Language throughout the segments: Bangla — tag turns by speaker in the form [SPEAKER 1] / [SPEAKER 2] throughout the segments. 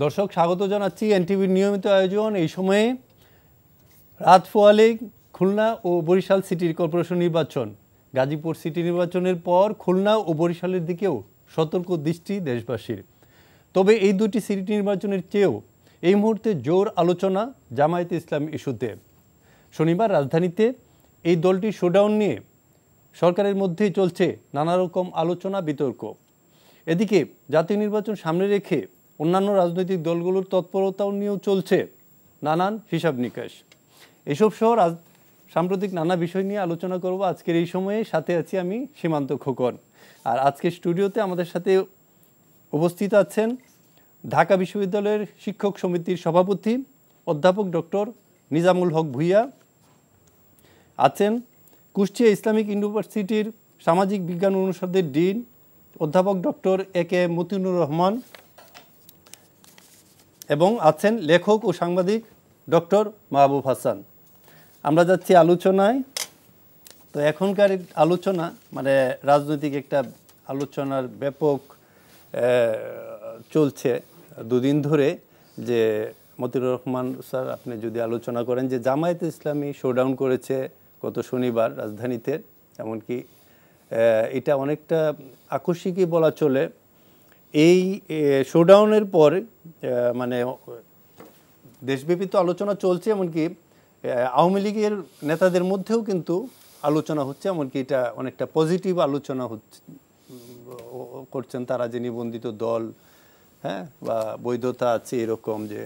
[SPEAKER 1] দর্শক স্বাগত জানাচ্ছি এনটিভির নিয়মিত আয়োজন। এই সময়ে রাত পোয়ালে খুলনা ও বরিশাল সিটি কর্পোরেশন নির্বাচন, গাজীপুর সিটি নির্বাচনের পর খুলনা ও বরিশালের দিকেও সতর্ক দৃষ্টি দেশবাসীর। তবে এই দুটি সিটি নির্বাচনের চেয়েও এই মুহূর্তে জোর আলোচনা জামায়াতে ইসলাম ইস্যুতে। শনিবার রাজধানীতে এই দলটির শোডাউন নিয়ে সরকারের মধ্যেই চলছে নানা রকম আলোচনা বিতর্ক। এদিকে জাতীয় নির্বাচন সামনে রেখে অন্যান্য রাজনৈতিক দলগুলোর তৎপরতাও নিয়েও চলছে নানান হিসাব নিকাশ। এসব সহ সাম্প্রতিক নানা বিষয় নিয়ে আলোচনা করব আজকের এই সময়ে। সাথে আছি আমি সীমান্ত খোকন। আর আজকে স্টুডিওতে আমাদের সাথে উপস্থিত আছেন ঢাকা বিশ্ববিদ্যালয়ের শিক্ষক সমিতির সভাপতি অধ্যাপক ডক্টর নিজামুল হক ভূঁইয়া, আছেন কুষ্টিয়া ইসলামিক ইউনিভার্সিটির সামাজিক বিজ্ঞান অনুষদের ডিন অধ্যাপক ডক্টর এ.কে মতিনুর রহমান, এবং আছেন লেখক ও সাংবাদিক ডক্টর মাহবুব হাসান। আমরা যাচ্ছি আলোচনায়। তো এখনকার আলোচনা মানে রাজনৈতিক একটা আলোচনার ব্যাপক চলছে দুদিন ধরে। যে মতিনুর রহমান স্যার, আপনি যদি আলোচনা করেন যে জামায়াতে ইসলামী শোডাউন করেছে গত শনিবার রাজধানীতে, এমনকি এটা অনেকটা আকস্মিকই বলা চলে। এই শোডাউনের পর মানে দেশব্যাপী তো আলোচনা চলছে, এমনকি আওয়ামী লীগের নেতাদের মধ্যেও কিন্তু আলোচনা হচ্ছে, এমনকি এটা অনেকটা পজিটিভ আলোচনা হচ্ছে করছেন তারা, যে নিবন্ধিত দল হ্যাঁ বা বৈধতা আছে এরকম। যে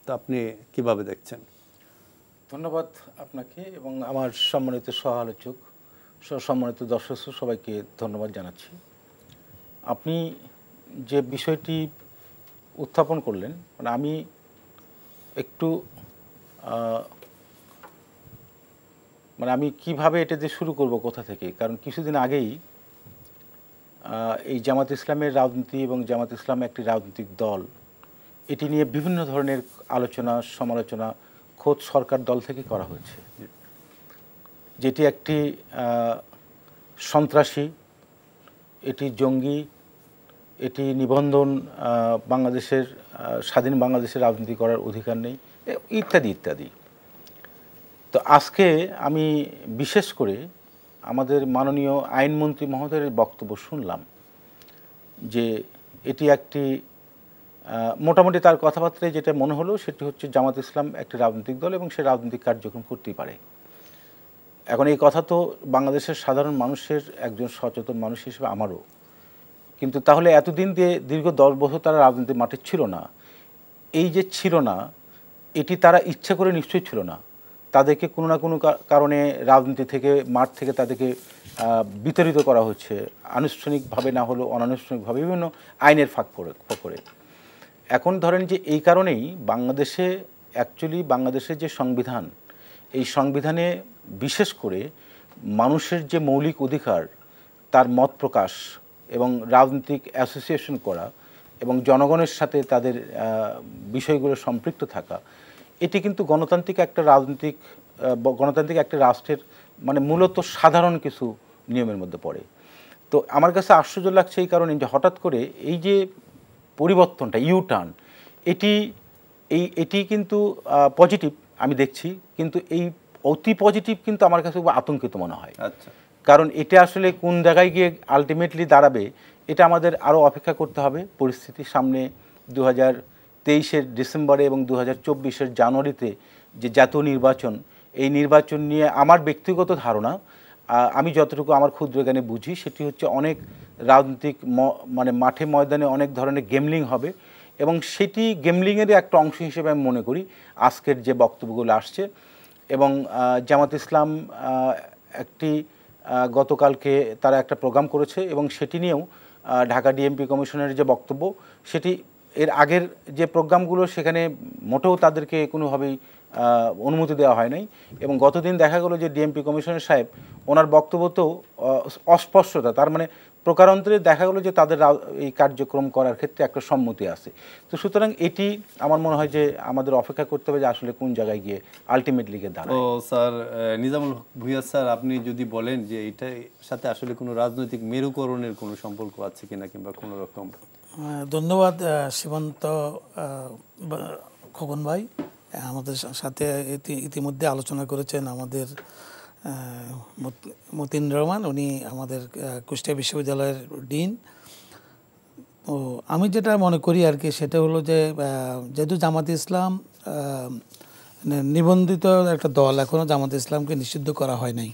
[SPEAKER 1] তো আপনি কিভাবে দেখছেন?
[SPEAKER 2] ধন্যবাদ আপনাকে এবং আমার সম্মানিত সহ আলোচক, সম্মানিত দর্শক সবাইকে ধন্যবাদ জানাচ্ছি। আপনি যে বিষয়টি উত্থাপন করলেন, মানে আমি একটু মানে আমি কিভাবে এটা দিয়ে শুরু করব, কোথা থেকে, কারণ কিছুদিন আগেই এই জামাত ইসলামের রাজনীতি এবং জামাত ইসলাম একটি রাজনৈতিক দল, এটি নিয়ে বিভিন্ন ধরনের আলোচনা সমালোচনা খোদ সরকার দল থেকে করা হয়েছে, যেটি একটি সন্ত্রাসী, এটি জঙ্গি, এটি নিবন্ধন, বাংলাদেশের স্বাধীন বাংলাদেশের রাজনীতি করার অধিকার নেই, ইত্যাদি ইত্যাদি। তো আজকে আমি বিশেষ করে আমাদের মাননীয় আইনমন্ত্রী মহোদয়ের বক্তব্য শুনলাম, যে এটি একটি মোটামুটি তার কথাবার্তায় যেটা মনে হলো সেটি হচ্ছে জামাত ইসলাম একটি রাজনৈতিক দল এবং সে রাজনৈতিক কার্যক্রম করতেই পারে। এখন এই কথা তো বাংলাদেশের সাধারণ মানুষের একজন সচেতন মানুষ হিসেবে আমারও, কিন্তু তাহলে এতদিন দিয়ে দীর্ঘ 10 বছর তারা রাজনীতির মাঠে ছিল না। এই যে ছিল না, এটি তারা ইচ্ছে করে নিশ্চয়ই ছিল না। তাদেরকে কোনো না কোনো কারণে রাজনীতি থেকে, মাঠ থেকে তাদেরকে বিতাড়িত করা হচ্ছে, আনুষ্ঠানিকভাবে না হলেও অনানুষ্ঠানিকভাবে বিভিন্ন আইনের ফাঁক করে। এখন ধরেন যে এই কারণেই বাংলাদেশে অ্যাকচুয়ালি বাংলাদেশের যে সংবিধান, এই সংবিধানে বিশেষ করে মানুষের যে মৌলিক অধিকার, তার মত প্রকাশ এবং রাজনৈতিক অ্যাসোসিয়েশন করা এবং জনগণের সাথে তাদের বিষয়গুলো সম্পৃক্ত থাকা, এটি কিন্তু গণতান্ত্রিক একটা রাষ্ট্রের মানে মূলত সাধারণ কিছু নিয়মের মধ্যে পড়ে। তো আমার কাছে আশ্চর্য লাগছে এই কারণে যে হঠাৎ করে এই যে পরিবর্তনটা, ইউটার্ন, এটি কিন্তু পজিটিভ আমি দেখছি, কিন্তু এই অতি পজিটিভ কিন্তু আমার কাছে খুব আতঙ্কিত মনে হয়।
[SPEAKER 1] আচ্ছা,
[SPEAKER 2] কারণ এটা আসলে কোন জায়গায় গিয়ে আলটিমেটলি দাঁড়াবে, এটা আমাদের আরও অপেক্ষা করতে হবে। পরিস্থিতি সামনে 2023-এর ডিসেম্বরে এবং 2024-এর জানুয়ারিতে যে জাতীয় নির্বাচন, এই নির্বাচন নিয়ে আমার ব্যক্তিগত ধারণা, আমি যতটুকু আমার ক্ষুদ্র জ্ঞানে বুঝি, সেটি হচ্ছে অনেক রাজনৈতিক মানে মাঠে ময়দানে অনেক ধরনের গেমলিং হবে এবং সেটি গেমলিংয়েরই একটা অংশ হিসেবে আমি মনে করি আজকের যে বক্তব্যগুলো আসছে। এবং জামাত ইসলাম একটি গতকালকে তারা একটা প্রোগ্রাম করেছে এবং সেটি নিয়েও ঢাকা ডিএমপি কমিশনের যে বক্তব্য, সেটি এর আগের যে প্রোগ্রামগুলো সেখানে মোটেও তাদেরকে কোনোভাবেই অনুমতি দেওয়া হয় নাই। এবং গতদিন দেখা গেল যে ডিএমপি কমিশনার সাহেব, ওনার বক্তব্যতেও অস্পষ্টতা, তার মানে প্রকারান্তরে দেখা গেলো যে তাদের এই কার্যক্রম করার ক্ষেত্রে একটা সম্মতি আছে। তো সুতরাং এটি আমার মনে হয় যে আমাদের অপেক্ষা করতে হবে যে আসলে কোন জায়গায় গিয়ে আলটিমেটলি গিয়ে দাঁড়ায়।
[SPEAKER 1] ও স্যার নিজামুল ভূঁইয়া স্যার, আপনি যদি বলেন যে এটার সাথে আসলে কোনো রাজনৈতিক মেরুকরণের কোনো সম্পর্ক আছে কিনা, কিংবা কোনো রকম
[SPEAKER 3] ধন্যবাদ সীমান্ত খোকন ভাই। আমাদের সাথে ইতিমধ্যে আলোচনা করেছেন আমাদের মতিন রহমান, উনি আমাদের কুষ্টিয়া বিশ্ববিদ্যালয়ের ডিন। ও আমি যেটা মনে করি আর কি, সেটা হলো যে যেহেতু জামাতে ইসলাম নিবন্ধিত একটা দল, এখনও জামাতে ইসলামকে নিষিদ্ধ করা হয় নাই।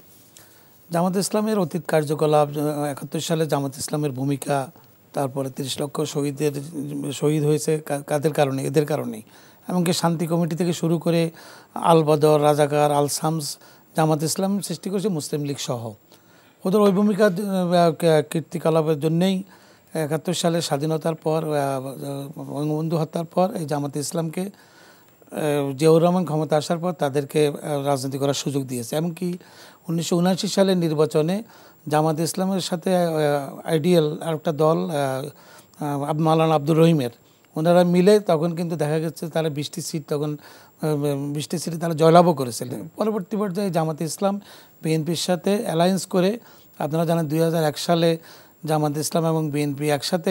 [SPEAKER 3] জামাতে ইসলামের অতীত কার্যকলাপ, 71 সালে জামাতে ইসলামের ভূমিকা, তারপরে 30 লক্ষ শহীদ হয়েছে কাদের কারণে? এদের কারণেই। এমনকি শান্তি কমিটি থেকে শুরু করে আল বদর, রাজাকার, আল শামস, জামাতে ইসলাম সৃষ্টি করেছে মুসলিম লীগ সহ। ওদের ওই ভূমিকা কীর্তিকলাপের জন্যেই 71 সালে স্বাধীনতার পর, বঙ্গবন্ধু হত্যার পর এই জামাতে ইসলামকে জিয়াউর রহমান ক্ষমতা আসার পর তাদেরকে রাজনীতি করার সুযোগ দিয়েছে। এমনকি 1979 সালের নির্বাচনে জামাতে ইসলামের সাথে আইডিয়াল আর একটা দল মাওলানা আব্দুর রহিমের, ওনারা মিলে তখন কিন্তু দেখা গেছে তারা 20টি সিট, তখন 20টি সিটে তারা জয়লাভও করেছিলেন। পরবর্তী পর্যায়ে জামাতে ইসলাম বিএনপির সাথে অ্যালায়েন্স করে, আপনারা জানেন 2001 সালে জামাতে ইসলাম এবং বিএনপি একসাথে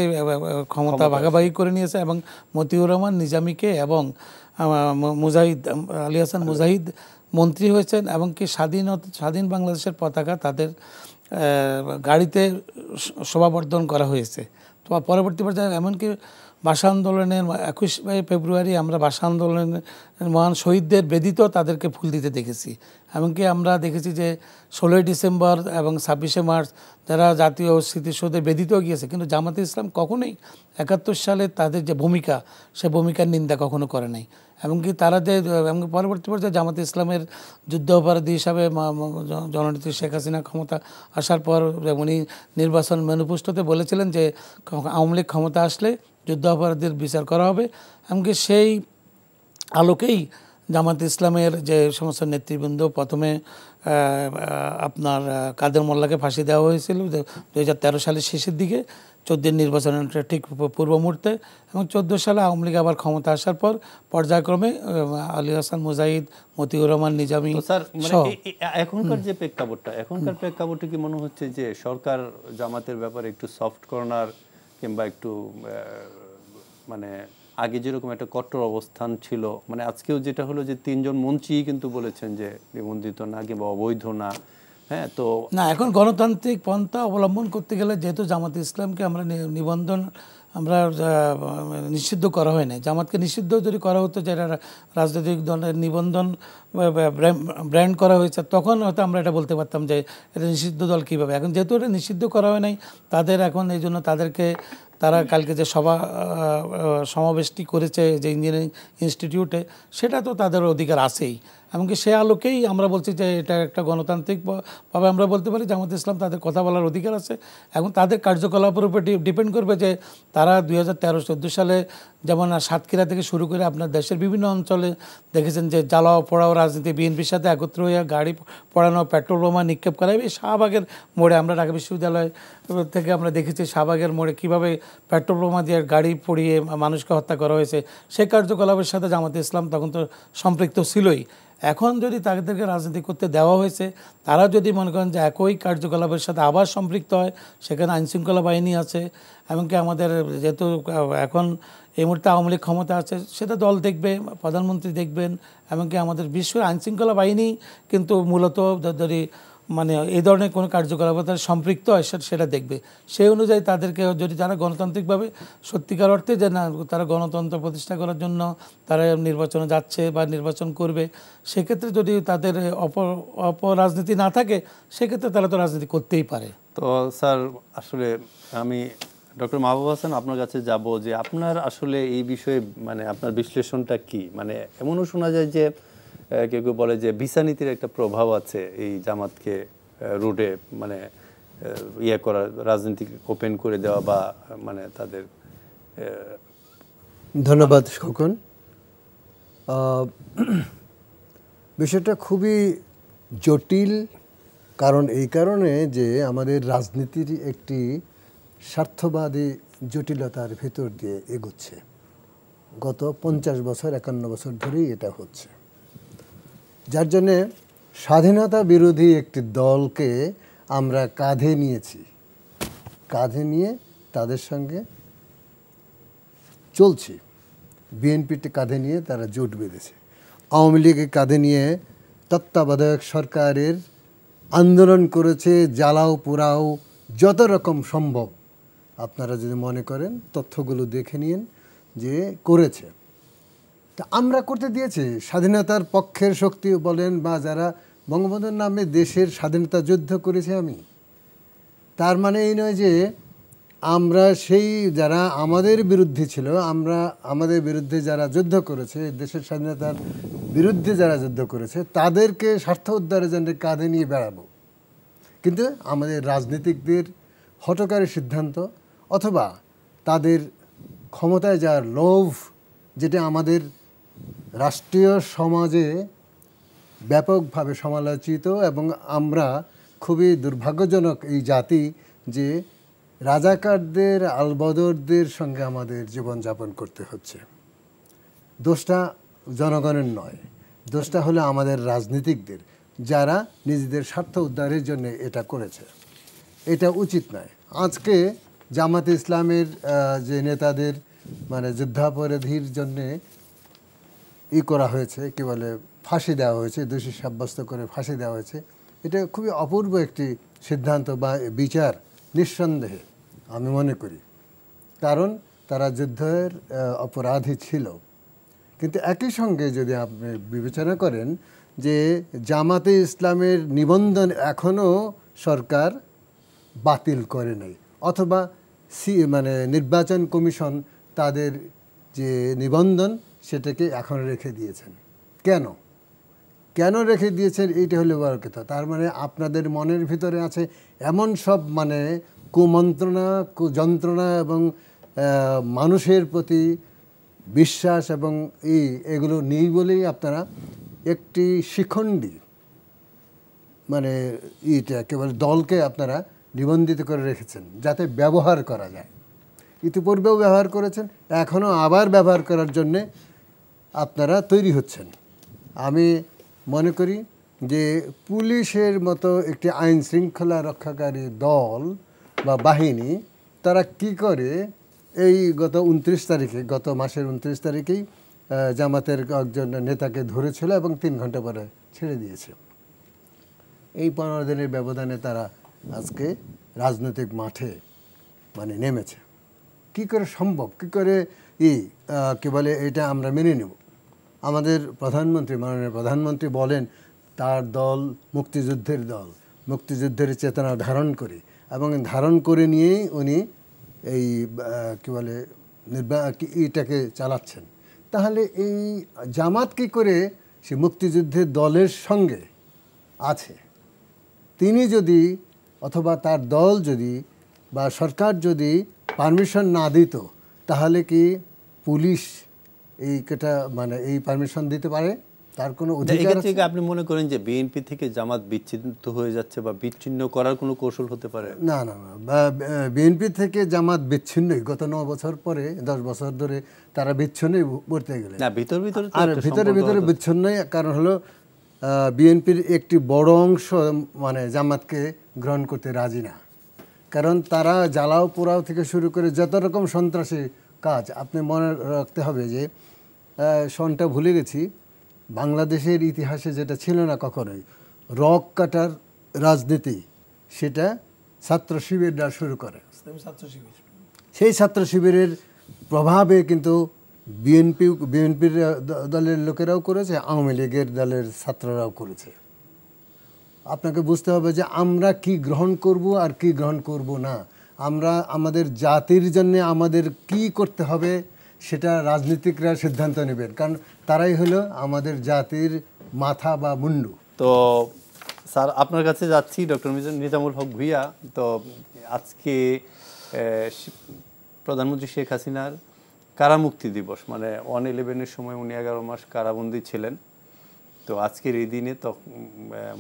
[SPEAKER 3] ক্ষমতা ভাগাভাগি করে নিয়েছে এবং মতিউর রহমান নিজামীকে এবং মুজাহিদ আলী হাসান মুজাহিদ মন্ত্রী হয়েছেন, এবং কি স্বাধীন বাংলাদেশের পতাকা তাদের গাড়িতে শোভাবর্ধন করা হয়েছে। তো পরবর্তী পর্যায়ে এমনকি ভাষা আন্দোলনের 21 ফেব্রুয়ারি আমরা ভাষা আন্দোলনের মহান শহীদদের বেদিতেও তাদেরকে ফুল দিতে দেখেছি। এমনকি আমরা দেখেছি যে 16ই ডিসেম্বর এবং 26শে মার্চ যারা জাতীয় স্মৃতিসৌধে বেদিতেও গিয়েছে, কিন্তু জামাতে ইসলাম কখনোই 71 সালে তাদের যে ভূমিকা, সে ভূমিকার নিন্দা কখনো করে নাই। এমনকি তারা যে পরবর্তী পর্যায়ে জামাতে ইসলামের যুদ্ধ অপরাধী হিসাবে জননেত্রী শেখ হাসিনা ক্ষমতা আসার পর উনি নির্বাচন ম্যানিফেস্টোতে বলেছিলেন যে আওয়ামী লীগ ক্ষমতা আসলে যুদ্ধ অপরাধীর বিচার করা হবে। এমনকি সেই আলোকেই জামাতে ইসলামের যে সমস্ত নেতৃবৃন্দ, প্রথমে আপনার কাদের মোল্লাকে ফাঁসি দেওয়া হয়েছিল 2013 সালের শেষের দিকে, 14 নির্বাচনের ঠিক পূর্ব মুহূর্তে, এবং 14 সালে আওয়ামী লীগ আবার ক্ষমতা আসার পর পর্যায়ক্রমে আলী হাসান মুজাহিদ, মতিউর রহমান নিজামী।
[SPEAKER 1] স্যার, এখনকার যে প্রেক্ষাপটটা কি মনে হচ্ছে যে সরকার জামাতের ব্যাপারে একটু সফট কর্নার কিংবা একটু মানে আগে যেরকম একটা কট্টর অবস্থান ছিল, মানে আজকেও যেটা হলো যে 3 জন মন্ত্রী কিন্তু বলেছেন যে নিবন্ধিত না কিংবা অবৈধ না। হ্যাঁ, তো
[SPEAKER 3] না, এখন গণতান্ত্রিক পন্থা অবলম্বন করতে গেলে যেহেতু জামাতে ইসলামকে আমরা নিষিদ্ধ করা হয় না। জামাতকে নিষিদ্ধ যদি করা হতো, যেটা রাজনৈতিক দলের নিবন্ধন ব্র্যান্ড করা হয়েছে, তখন হয়তো আমরা এটা বলতে পারতাম যে এটা নিষিদ্ধ দল কীভাবে। এখন যেহেতু এটা নিষিদ্ধ করা হয় নাই, তাদের এখন এই জন্য তারা কালকে যে সমাবেশটি করেছে যে ইঞ্জিনিয়ারিং ইনস্টিটিউটে, সেটা তো তাদের অধিকার আছেই। এমনকি সে আলোকেই আমরা বলছি যে এটা একটা গণতান্ত্রিকভাবে আমরা বলতে পারি জামাতে ইসলাম তাদের কথা বলার অধিকার আছে। এখন তাদের কার্যকলাপের উপর ডিপেন্ড করবে যে তারা 2013-14 সালে যেমন সাতক্ষীরা থেকে শুরু করে আপনার দেশের বিভিন্ন অঞ্চলে দেখেছেন যে জ্বালাও পোড়াও রাজনীতি, বিএনপির সাথে একত্র হয়ে গাড়ি পোড়ানো, পেট্রোল বোমা নিক্ষেপ করা। এই শাহবাগের মোড়ে আমরা ঢাকা বিশ্ববিদ্যালয় থেকে আমরা দেখেছি শাহবাগের মোড়ে কীভাবে পেট্রোল বোমা দিয়ে গাড়ি পুড়িয়ে মানুষকে হত্যা করা হয়েছে। সেই কার্যকলাপের সাথে জামাতে ইসলাম তখন তো সম্পৃক্ত ছিলই। এখন যদি তাদেরকে রাজনীতি করতে দেওয়া হয়েছে, তারা যদি মনে করেন যে একই কার্যকলাপের সাথে আবার সম্পৃক্ত হয়, সেখানে আইনশৃঙ্খলা বাহিনী আছে, এমনকি আমাদের যেহেতু এখন এই মুহূর্তে আওয়ামী লীগ ক্ষমতা আছে, সেটা দল দেখবে, প্রধানমন্ত্রী দেখবেন, এমনকি আমাদের বিশ্বের আইনশৃঙ্খলা বাহিনী কিন্তু মূলত যদি মানে এই ধরনের কোনো কার্যকলাপে তারা সম্পৃক্ত হয় সেটা দেখবে। সেই অনুযায়ী তাদেরকে যদি তারা গণতান্ত্রিকভাবে সত্যিকার অর্থে যে না তারা গণতন্ত্র প্রতিষ্ঠা করার জন্য তারা নির্বাচনে যাচ্ছে বা নির্বাচন করবে, সেক্ষেত্রে যদি তাদের অপরাজনীতি না থাকে, সেক্ষেত্রে তারা তো রাজনীতি করতেই পারে।
[SPEAKER 1] তো স্যার, আসলে আমি ডক্টর মাহবুব হাসান আপনার কাছে যাব যে আপনার আসলে এই বিষয়ে মানে আপনার বিশ্লেষণটা কি? মানে এমনও শোনা যায় যে কেউ কেউ বলে যে ভিসা নীতির একটা প্রভাব আছে এই জামাতকে রুটে মানে করা, রাজনীতি ওপেন করে দেওয়া বা মানে তাদের।
[SPEAKER 4] ধন্যবাদ খোকন। বিষয়টা খুবই জটিল, কারণ এই কারণে যে আমাদের রাজনীতির একটি স্বার্থবাদী জটিলতার ভেতর দিয়ে এগোচ্ছে। গত 50 বছর 51 বছর ধরেই এটা হচ্ছে, যার জন্যে স্বাধীনতা বিরোধী একটি দলকে আমরা কাঁধে নিয়েছি, কাঁধে নিয়ে তাদের সঙ্গে চলছে। বিএনপিতে কাঁধে নিয়ে তারা জোট বেঁধেছে, আওয়ামী লীগের কাঁধে নিয়ে তত্ত্বাবধায়ক সরকারের আন্দোলন করেছে, জ্বালাও পোড়াও যত রকম সম্ভব। আপনারা যদি মনে করেন তথ্যগুলো দেখে নিন যে করেছে। তা আমরা করতে দিয়েছি। স্বাধীনতার পক্ষের শক্তি বলেন বা যারা বঙ্গবন্ধুর নামে দেশের স্বাধীনতা যুদ্ধ করেছে আমি, তার মানে এই নয় যে আমরা সেই যারা আমাদের বিরুদ্ধে ছিল, আমরা আমাদের বিরুদ্ধে যারা যুদ্ধ করেছে, দেশের স্বাধীনতার বিরুদ্ধে যারা যুদ্ধ করেছে তাদেরকে স্বার্থ উদ্ধারের জন্য কাঁধে নিয়ে বেড়াবো। কিন্তু আমাদের রাজনীতিকদের হঠকারী সিদ্ধান্ত অথবা তাদের ক্ষমতায় যাওয়ার লোভ, যেটা আমাদের রাষ্ট্রীয় সমাজে ব্যাপকভাবে সমালোচিত, এবং আমরা খুবই দুর্ভাগ্যজনক এই জাতি যে রাজাকারদের আলবদরদের সঙ্গে আমাদের জীবনযাপন করতে হচ্ছে। দোষটা জনগণের নয়, দোষটা হলো আমাদের রাজনীতিকদের, যারা নিজেদের স্বার্থ উদ্ধারের জন্য এটা করেছে। এটা উচিত নয়। আজকে জামাতে ইসলামের যে নেতাদের মানে যুদ্ধাপরাধীর জন্যে করা হয়েছে, কি বলে, ফাঁসি দেওয়া হয়েছে, দোষী সাব্যস্ত করে ফাঁসি দেওয়া হয়েছে, এটা খুবই অপূর্ব একটি সিদ্ধান্ত বা বিচার নিঃসন্দেহে আমি মনে করি। কারণ তারা যুদ্ধের অপরাধী ছিল। কিন্তু একই সঙ্গে যদি আপনি বিবেচনা করেন যে জামাতে ইসলামের নিবন্ধন এখনও সরকার বাতিল করে নাই, অথবা মানে নির্বাচন কমিশন তাদের যে নিবন্ধন সেটাকে এখন রেখে দিয়েছেন। কেন রেখে দিয়েছেন এইটা হলো বড় কথা। তার মানে আপনাদের মনের ভিতরে আছে এমন সব মানে কুমন্ত্রণা, কুযন্ত্রণা এবং মানুষের প্রতি বিশ্বাস এবং এগুলো নেই বলেই আপনারা একটি শিখণ্ডী মানে কেবল দলকে আপনারা নিবন্ধিত করে রেখেছেন যাতে ব্যবহার করা যায়। ইতিপূর্বেও ব্যবহার করেছেন, এখনও আবার ব্যবহার করার জন্যে আপনারা তৈরি হচ্ছেন। আমি মনে করি যে পুলিশের মতো একটি আইন শৃঙ্খলা রক্ষাকারী দল বা বাহিনী তারা কি করে, এই গত মাসের 29 তারিখেই জামাতের একজন নেতাকে ধরেছিল এবং 3 ঘন্টা পরে ছেড়ে দিয়েছে। এই 15 দিনের ব্যবধানে তারা আজকে রাজনৈতিক মাঠে মানে নেমেছে। কি করে সম্ভব? কি করে কি বলে এটা আমরা মেনে নেব? আমাদের প্রধানমন্ত্রী, মাননীয় প্রধানমন্ত্রী বলেন তার দল মুক্তিযুদ্ধের দল, মুক্তিযুদ্ধের চেতনা ধারণ করে, এবং ধারণ করে নিয়েই উনি এই কি বলে এটাকে চালাচ্ছেন। তাহলে এই জামাত কি করে সে মুক্তিযুদ্ধের দলের সঙ্গে আছে? তিনি যদি অথবা তার দল যদি বা সরকার যদি পারমিশন না দিত, তাহলে কি পুলিশ মানে এই পারমিশন দিতে পারে? তার কোনো অধিকার আছে?
[SPEAKER 1] আপনি মনে করেন যে বিএনপি থেকে জামাত বিচ্ছিন্ন হয়ে যাচ্ছে বা বিচ্ছিন্ন করার কোনো কৌশল হতে পারে?
[SPEAKER 4] না, বিএনপি থেকে জামাত বিচ্ছিন্নই। গত 9 বছর পরে 10 বছর ধরে তারা বিচ্ছিন্নই বলতে গেলে।
[SPEAKER 1] না,
[SPEAKER 4] ভিতরে বিচ্ছিন্নই। কারণ হলো বিএনপির একটি বড় অংশ মানে জামাতকে গ্রহণ করতে রাজি না। কারণ তারা জ্বালাও পোড়াও থেকে শুরু করে যত রকম সন্ত্রাসী কাজ, আপনি মনে রাখতে হবে যে সনটা ভুলে গেছি, বাংলাদেশের ইতিহাসে যেটা ছিল না কখনোই, রক কাটার রাজনীতি, সেটা ছাত্র শিবিররা শুরু করে। সেই ছাত্র শিবিরের প্রভাবে কিন্তু বিএনপির দলের লোকেরাও করেছে, আওয়ামী লীগের দলের ছাত্ররাও করেছে। আপনাকে বুঝতে হবে যে আমরা কি গ্রহণ করব আর কি গ্রহণ করব না। আমরা আমাদের জাতির জন্য আমাদের কি করতে হবে সেটা রাজনীতিকরা সিদ্ধান্ত নেবেন, কারণ তারাই হলো আমাদের জাতির মাথা বা মুন্ডু।
[SPEAKER 1] তো স্যার, আপনার কাছে যাচ্ছি ডক্টর নিজামুল হক ভূঁইয়া। তো আজকে প্রধানমন্ত্রী শেখ হাসিনার কারামুক্তি দিবস, মানে 1/11-এর সময় উনি 11 মাস কারাবন্দী ছিলেন। তো আজকের এই দিনে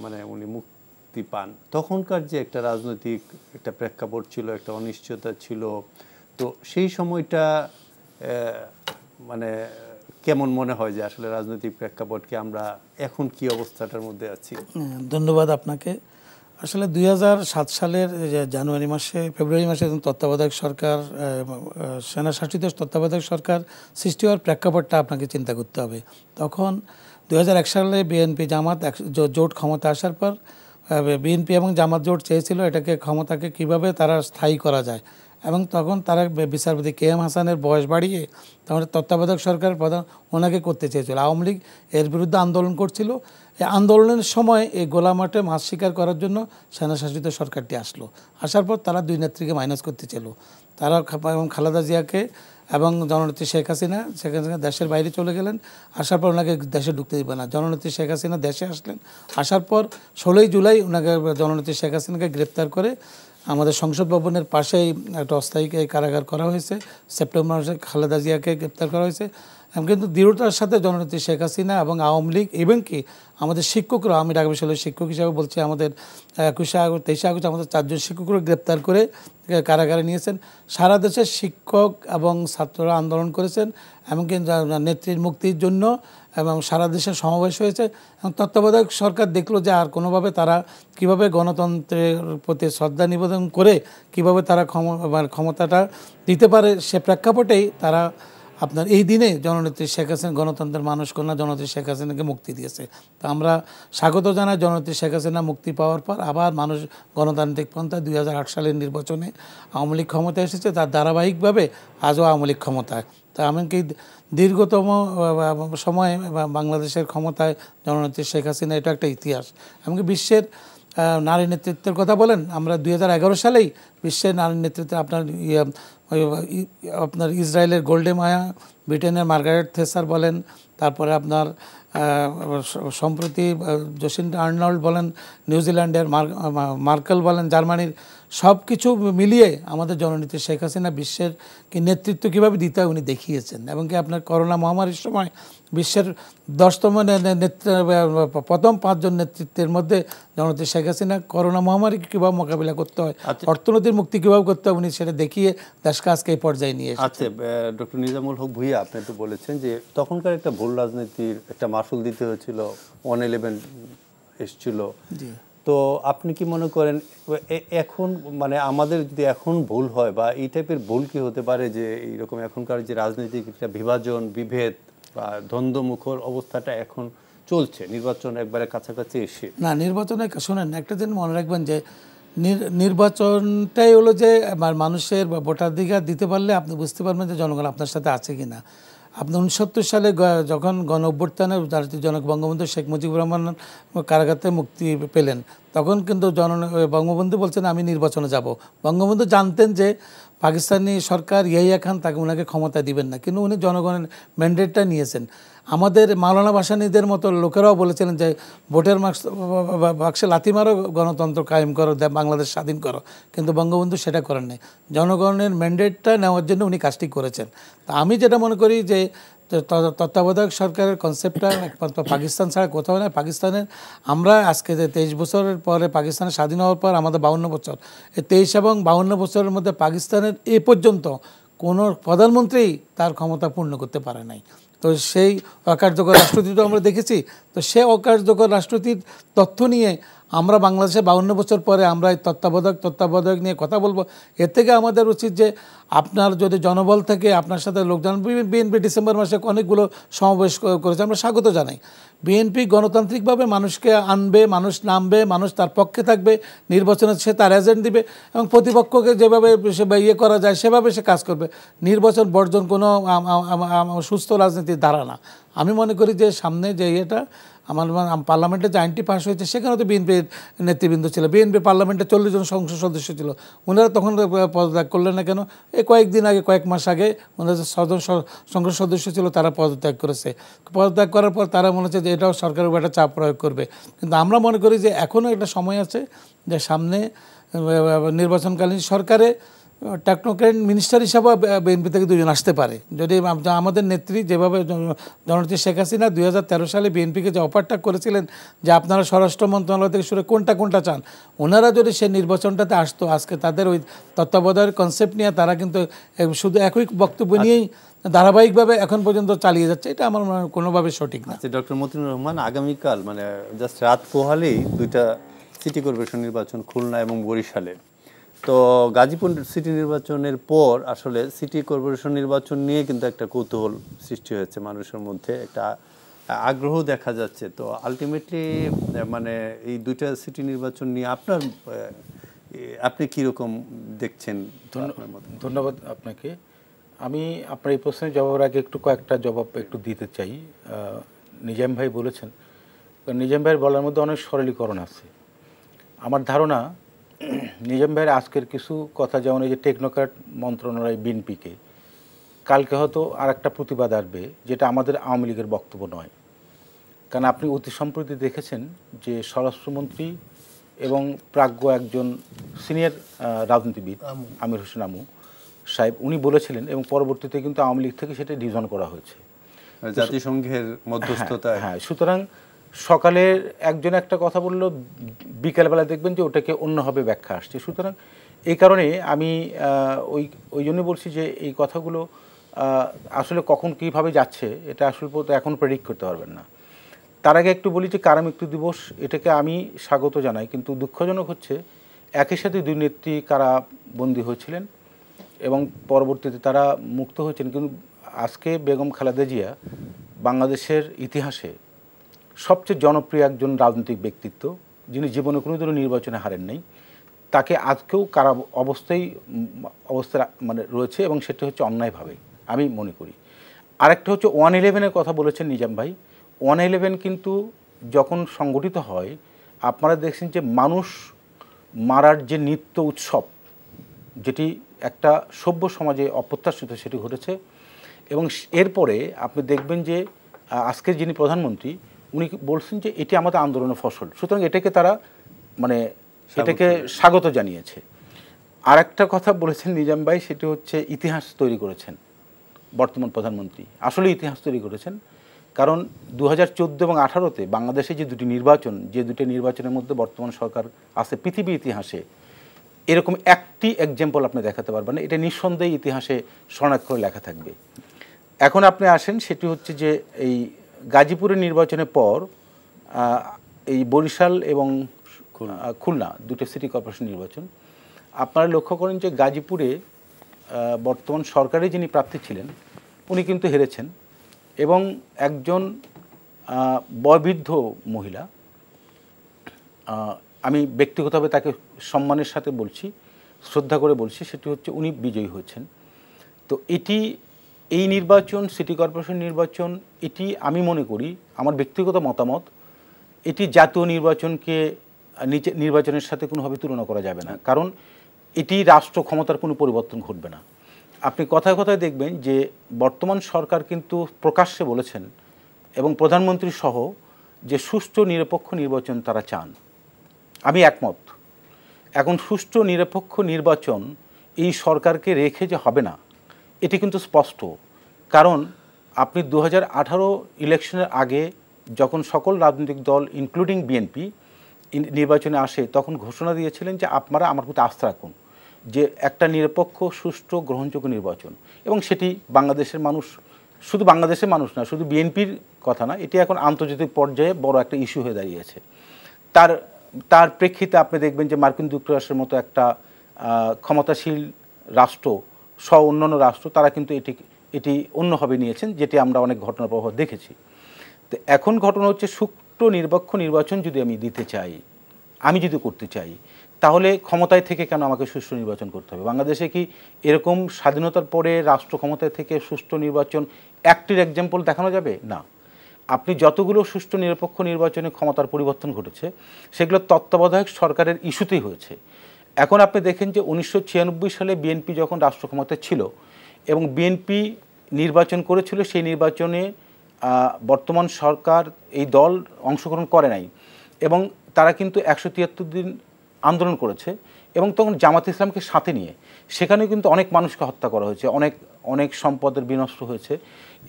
[SPEAKER 1] মানে উনি মুক্তি পান। তখনকার যে একটা রাজনৈতিক একটা প্রেক্ষাপট ছিল, একটা অনিশ্চয়তা ছিল, তো সেই সময়টা মানে কেমন মনে হয় যে আসলে রাজনৈতিক প্রেক্ষাপটকে আমরা এখন কি অবস্থাটার মধ্যে আছি?
[SPEAKER 3] ধন্যবাদ আপনাকে। আসলে 2007 সালের জানুয়ারি মাসে ফেব্রুয়ারি মাসে তত্ত্বাবধায়ক সরকার সেনা শাসিত তত্ত্বাবধায়ক সরকার সৃষ্টি হওয়ার প্রেক্ষাপটটা আপনাকে চিন্তা করতে হবে। তখন 2001 সালে বিএনপি জামাত জোট ক্ষমতা আসার পর বিএনপি এবং জামাত জোট চেয়েছিল এটাকে ক্ষমতাকে কিভাবে তারা স্থায়ী করা যায়, এবং তখন তারা বিচারপতি কে এম হাসানের বয়স বাড়িয়ে তখন তত্ত্বাবধায়ক সরকার প্রধান ওনাকে করতে চেয়েছিল। আওয়ামী লীগ এর বিরুদ্ধে আন্দোলন করছিল। এই আন্দোলনের সময় এই গোলামাঠে মাছ শিকার করার জন্য সেনাশাসিত সরকারটি আসার পর তারা দুই নেত্রীকে মাইনাস করতে ছিল। তারা এবং খালেদা জিয়াকে এবং জননেত্রী শেখ হাসিনা দেশের বাইরে চলে গেলেন। আসার পর ওনাকে দেশে ঢুকতে দিবে না। জননেত্রী শেখ হাসিনা দেশে আসলেন। আসার পর 16 জুলাই ওনাকে জননেত্রী শেখ হাসিনাকে গ্রেপ্তার করে আমাদের সংসদ ভবনের পাশেই একটা অস্থায়ী কারাগার করা হয়েছে। সেপ্টেম্বর মাসে খালেদা জিয়াকে গ্রেপ্তার করা হয়েছে। কিন্তু দৃঢ়তার সাথে জননেত্রী শেখ হাসিনা এবং আওয়ামী লীগ এবং কি আমাদের শিক্ষকরা, আমি ঢাকা বিশ্ববিদ্যালয়ের শিক্ষক হিসাবে বলছি, আমাদের 21 আগস্ট 23 আগস্ট আমাদের 4 জন শিক্ষকরা গ্রেপ্তার করে কারাগারে নিয়েছেন। সারা দেশের শিক্ষক এবং ছাত্ররা আন্দোলন করেছেন, এমনকি নেত্রীর মুক্তির জন্য এবং সারা দেশে সমাবেশ হয়েছে। এবং তত্ত্বাবধায়ক সরকার দেখলো যে আর কোনোভাবে তারা কিভাবে গণতন্ত্রের প্রতি শ্রদ্ধা নিবেদন করে কিভাবে তারা ক্ষমতাটা দিতে পারে, সে প্রেক্ষাপটেই তারা আপনার এই দিনে জননেত্রী শেখ হাসিনা, গণতন্ত্রের মানুষ কন্যা জননেত্রী শেখ হাসিনাকে মুক্তি দিয়েছে। তো আমরা স্বাগত জানাই জননেত্রী শেখ হাসিনা মুক্তি পাওয়ার পর আবার মানুষ গণতান্ত্রিক পন্থায় 2008 সালের নির্বাচনে আওয়ামী লীগ ক্ষমতায় এসেছে। তার ধারাবাহিকভাবে আজও আওয়ামী লীগ ক্ষমতায়। তা এমনকি দীর্ঘতম সময় বাংলাদেশের ক্ষমতায় জননেত্রী শেখ হাসিনা, এটা একটা ইতিহাস। এমনকি বিশ্বের নারী নেতৃত্বের কথা বলেন, আমরা 2011 সালেই বিশ্বের নারী নেতৃত্বে আপনার ইসরায়েলের গোল্ডে মায়া, ব্রিটেনের মার্গারেট থেসার বলেন, তারপরে আপনার সম্প্রতি জসিন্ডা আর্নল্ড বলেন, নিউজিল্যান্ডের মার্কেল বলেন, জার্মানির, সব কিছু মিলিয়ে আমাদের জননেত্রী শেখ হাসিনা বিশ্বের নেতৃত্ব কীভাবে দিতে হয় উনি দেখিয়েছেন। এবং কি আপনার করোনা মহামারীর সময় বিশ্বের 10তম প্রথম 5 জন নেতৃত্বের মধ্যে জননেত্রী শেখ হাসিনা করোনা মহামারীকে কীভাবে মোকাবিলা করতে হয়, অর্থনীতির মুক্তি কীভাবে করতে হয়, উনি সেটা দেখিয়ে দেশকে আজকে এই পর্যায়ে নিয়ে এসেছেন।
[SPEAKER 1] আচ্ছা, ডক্টর নিজামুল হক ভূঁইয়া, আপনি তো বলেছেন যে তখনকার একটা ভুল রাজনীতির একটা মাসুল দিতে হয়েছিল, 111 এসেছিল। তো আপনি কি মনে করেন এখন মানে আমাদের যদি এখন ভুল হয় বা এই টাইপের ভুল কি হতে পারে যে এইরকম এখনকার যে রাজনৈতিক একটা বিভাজন, বিভেদ বা দ্বন্দ্বমুখর অবস্থাটা এখন চলছে নির্বাচন একবারে কাছাকাছি এসে?
[SPEAKER 3] না, নির্বাচনে শোনেন, একটা দিন মনে রাখবেন যে নির্বাচনটাই হলো যে মানুষের ভোটাধিকার দিতে পারলে আপনি বুঝতে পারবেন যে জনগণ আপনার সাথে আছে কি না। আপনি 69 সালে যখন গণ অভ্যুত্থানে জাতির জনক বঙ্গবন্ধু শেখ মুজিবুর রহমান কারাগার থেকে মুক্তি পেলেন, তখন কিন্তু বঙ্গবন্ধু বলছেন আমি নির্বাচনে যাব। বঙ্গবন্ধু জানতেন যে পাকিস্তানি সরকার ইয়াহিয়া খান ওনাকে ক্ষমতা দিবেন না, কিন্তু উনি জনগণের ম্যান্ডেটটা নিয়েছেন। আমাদের মাওলানা ভাসানীদের মতো লোকেরাও বলেছিলেন যে ভোটের বাক্সে লাথি মারো, গণতন্ত্র কায়েম করো, বাংলাদেশ স্বাধীন করো, কিন্তু বঙ্গবন্ধু সেটা করেন নাই। জনগণের ম্যান্ডেটটা নেওয়ার জন্য উনি কাজটি করেছেন। তা আমি যেটা মনে করি যে তত্ত্বাবধায়ক সরকারের কনসেপ্টটা একমাত্র পাকিস্তান ছাড়া কোথাও নয়। পাকিস্তানের আমরা আজকে যে 23 বছরের পরে পাকিস্তানের স্বাধীন হওয়ার পর আমাদের 52 বছর, এই 23 এবং 52 বছরের মধ্যে পাকিস্তানের এ পর্যন্ত কোনো প্রধানমন্ত্রী তার ক্ষমতা পূর্ণ করতে পারে নাই। তো সেই অকার্যকর রাষ্ট্রনীতি তো আমরা দেখেছি। তো সে অকার্যকর রাষ্ট্রনীতির তথ্য নিয়ে আমরা বাংলাদেশে 52 বছর পরে আমরা এই তত্ত্বাবধায়ক নিয়ে কথা বলবো। এর থেকে আমাদের উচিত যে আপনার যদি জনবল থেকে আপনার সাথে লোকজন, বিএনপি ডিসেম্বর মাসে অনেকগুলো সমাবেশ করেছে, আমরা স্বাগত জানাই। বিএনপি গণতান্ত্রিকভাবে মানুষকে আনবে, মানুষ নামবে, মানুষ তার পক্ষে থাকবে, নির্বাচনে সে তার এজেন্ট দিবে এবং প্রতিপক্ষকে যেভাবে সে ইয়ে করা যায় সেভাবে সে কাজ করবে। নির্বাচন বর্জন কোনো সুস্থ রাজনীতির ধারা না। আমি মনে করি যে সামনে যে ইয়েটা আমার পার্লামেন্টে যে আইনটি পাস হয়েছে সেখানে তো বিএনপির নেতৃবৃন্দ ছিল। বিএনপি পার্লামেন্টে 40 জন সংসদ সদস্য ছিল, ওনারা তখন পদত্যাগ করলেন না কেন? এই কয়েকদিন আগে, কয়েক মাস আগে ওনারা যে সংসদ সদস্য ছিল তারা পদত্যাগ করেছে। পদত্যাগ করার পর তারা মনে হচ্ছে যে এটাও সরকারের উপর একটা চাপ প্রয়োগ করবে। কিন্তু আমরা মনে করি যে এখনও একটা সময় আছে যে সামনে নির্বাচনকালীন সরকারে টেকনোক্রেট মিনিস্টার হিসাবে বিএনপি থেকে 2 জন আসতে পারে। যদি আমাদের নেত্রী যেভাবে জননেত্রী শেখ হাসিনা 2013 সালে বিএনপিকে যে অফারটা করেছিলেন যে আপনারা স্বরাষ্ট্র মন্ত্রণালয় থেকে শুরু কোনটা চান, ওনারা যদি সেই নির্বাচনটাতে আসতো, আজকে তাদের ওই তত্ত্বাবধায়ক কনসেপ্ট নিয়ে তারা কিন্তু শুধু একই বক্তব্য নিয়েই ধারাবাহিকভাবে এখন পর্যন্ত চালিয়ে যাচ্ছে। এটা আমার কোনোভাবে সঠিক না।
[SPEAKER 1] ডক্টর মতিউর রহমান, আগামীকাল মানে জাস্ট রাত পোহালেই 2টা সিটি কর্পোরেশন নির্বাচন খুলনা এবং বরিশালে। তো গাজীপুর সিটি নির্বাচনের পর আসলে সিটি কর্পোরেশন নির্বাচন নিয়ে কিন্তু একটা কৌতূহল সৃষ্টি হয়েছে মানুষের মধ্যে, একটা আগ্রহ দেখা যাচ্ছে। তো আলটিমেটলি মানে এই দুইটা সিটি নির্বাচন নিয়ে আপনি কীরকম দেখছেন?
[SPEAKER 2] ধন্যবাদ আপনাকে। আমি আপনার এই প্রশ্নের জবাবের আগে কয়েকটা জবাব দিতে চাই। নিজাম ভাই বলেছেন, নিজাম ভাইয়ের বলার মধ্যে অনেক সরলীকরণ আছে। আমার ধারণা নিজাম ভাইয়ের আজকের কিছু কথা, যেমন এই যে টেকনোক্র্যাট মন্ত্রণালয় বিএনপিকে, কালকে হয়তো আর একটা প্রতিবাদ আসবে যেটা আমাদের আওয়ামী লীগের বক্তব্য নয়। কারণ আপনি অতি সম্প্রতি দেখেছেন যে স্বরাষ্ট্রমন্ত্রী এবং প্রাজ্ঞ একজন সিনিয়র রাজনীতিবিদ আমির হোসেন আমু সাহেব উনি বলেছিলেন, এবং পরবর্তীতে কিন্তু আওয়ামী লীগ থেকে সেটা ডিভিশন করা হয়েছে
[SPEAKER 1] জাতিসংঘের মধ্যস্থতায়।
[SPEAKER 2] হ্যাঁ, সুতরাং সকালের একজন একটা কথা বললো, বিকালবেলা দেখবেন যে ওটাকে অন্যভাবে ব্যাখ্যা আসছে। সুতরাং এই কারণে আমি ওই জন্য বলছি যে এই কথাগুলো আসলে কখন কীভাবে যাচ্ছে এটা আসলে এখন প্রেডিক্ট করতে পারবেন না। তার আগে একটু বলি যে কারা মৃত্যু দিবস, এটাকে আমি স্বাগত জানাই, কিন্তু দুঃখজনক হচ্ছে একই সাথে দুই নেত্রী কারাবন্দী হয়েছিলেন এবং পরবর্তীতে তারা মুক্ত হয়েছেন। কিন্তু আজকে বেগম খালেদা জিয়া বাংলাদেশের ইতিহাসে সবচেয়ে জনপ্রিয় একজন রাজনৈতিক ব্যক্তিত্ব, যিনি জীবনে কোনো ধরনের নির্বাচনে হারেন নাই। তাকে আজকেও কারা অবস্থা মানে রয়েছে, এবং সেটা হচ্ছে অন্যায়ভাবে আমি মনে করি। আরেকটা হচ্ছে 111-এর কথা বলেছেন নিজাম ভাই। 111 কিন্তু যখন সংগঠিত হয়, আপনারা দেখছেন যে মানুষ মারার যে নিত্য উৎসব, যেটি একটা সভ্য সমাজে অপ্রত্যাশিত, সেটি ঘটেছে। এবং এরপরে আপনি দেখবেন যে আজকের যিনি প্রধানমন্ত্রী উনি বলছেন যে এটি আমাদের আন্দোলনের ফসল, সুতরাং এটাকে তারা মানে এটাকে স্বাগত জানিয়েছে। আর একটা কথা বলেছেন নিজাম ভাই, সেটি হচ্ছে ইতিহাস তৈরি করেছেন বর্তমান প্রধানমন্ত্রী, আসলে ইতিহাস তৈরি করেছেন। কারণ 2014 এবং 2018-তে বাংলাদেশে যে দুটি নির্বাচনের মধ্যে বর্তমান সরকার আছে পৃথিবীর ইতিহাসে এরকম একটি এক্সাম্পল আপনি দেখাতে পারবেন না। এটা নিঃসন্দেহে ইতিহাসে স্বর্ণাক্ষরে লেখা থাকবে। এখন আপনি আসেন, সেটি হচ্ছে যে এই গাজীপুরের নির্বাচনের পর এই বরিশাল এবং খুলনা দুটো সিটি কর্পোরেশন নির্বাচন, আপনারা লক্ষ্য করেন যে গাজীপুরে বর্তমান সরকারে যিনি প্রার্থী ছিলেন উনি কিন্তু হেরেছেন, এবং একজন বয়োবৃদ্ধ মহিলা, আমি ব্যক্তিগতভাবে তাকে সম্মানের সাথে বলছি, শ্রদ্ধা করে বলছি, সেটি হচ্ছে উনি বিজয়ী হয়েছেন। তো এই নির্বাচন, সিটি কর্পোরেশন নির্বাচন, এটি আমি মনে করি, আমার ব্যক্তিগত মতামত, এটি জাতীয় নির্বাচনের সাথে কোনোভাবে তুলনা করা যাবে না। কারণ এটি রাষ্ট্র ক্ষমতার কোনো পরিবর্তন ঘটবে না। আপনি কথায় কথায় দেখবেন যে বর্তমান সরকার কিন্তু প্রকাশ্যে বলেছেন, এবং প্রধানমন্ত্রী সহ, যে সুষ্ঠু নিরপেক্ষ নির্বাচন তারা চান। আমি একমত। এখন সুষ্ঠু নিরপেক্ষ নির্বাচন এই সরকারকে রেখে যে হবে না, এটি কিন্তু স্পষ্ট। কারণ আপনি 2018 ইলেকশনের আগে যখন সকল রাজনৈতিক দল ইনক্লুডিং বিএনপি নির্বাচনে আসে, তখন ঘোষণা দিয়েছিলেন যে আপনারা আমার প্রতি আস্থা রাখুন, যে একটা নিরপেক্ষ, সুষ্ঠু, গ্রহণযোগ্য নির্বাচন। এবং সেটি বাংলাদেশের মানুষ, শুধু বাংলাদেশের মানুষ না, শুধু বিএনপির কথা না, এটি এখন আন্তর্জাতিক পর্যায়ে বড় একটা ইস্যু হয়ে দাঁড়িয়েছে। তার প্রেক্ষিতে আপনি দেখবেন যে মার্কিন যুক্তরাষ্ট্রের মতো একটা ক্ষমতাশীল রাষ্ট্র সহ অন্যান্য রাষ্ট্র, তারা কিন্তু এটি অন্যভাবে নিয়েছেন, যেটি আমরা অনেক ঘটনার প্রভাব দেখেছি। তো এখন ঘটনা হচ্ছে, সুষ্ঠু নিরপেক্ষ নির্বাচন যদি আমি যদি করতে চাই, তাহলে ক্ষমতায় থেকে কেন আমাকে সুষ্ঠু নির্বাচন করতে হবে? বাংলাদেশে কি এরকম স্বাধীনতার পরে রাষ্ট্র ক্ষমতায় থেকে সুষ্ঠু নির্বাচন একটির এক্সাম্পল দেখানো যাবে? না। আপনি যতগুলো সুষ্ঠু নিরপেক্ষ নির্বাচনে ক্ষমতার পরিবর্তন ঘটেছে, সেগুলো তত্ত্বাবধায়ক সরকারের ইস্যুতেই হয়েছে। এখন আপনি দেখেন যে 1996 সালে বিএনপি যখন রাষ্ট্র ক্ষমতায় ছিল এবং বিএনপি নির্বাচন করেছিল, সেই নির্বাচনে বর্তমান সরকার এই দল অংশগ্রহণ করে নাই, এবং তারা কিন্তু 173 দিন আন্দোলন করেছে, এবং তখন জামাত ইসলামকে সাথে নিয়ে সেখানে কিন্তু অনেক মানুষকে হত্যা করা হয়েছে, অনেক সম্পদের বিনষ্ট হয়েছে।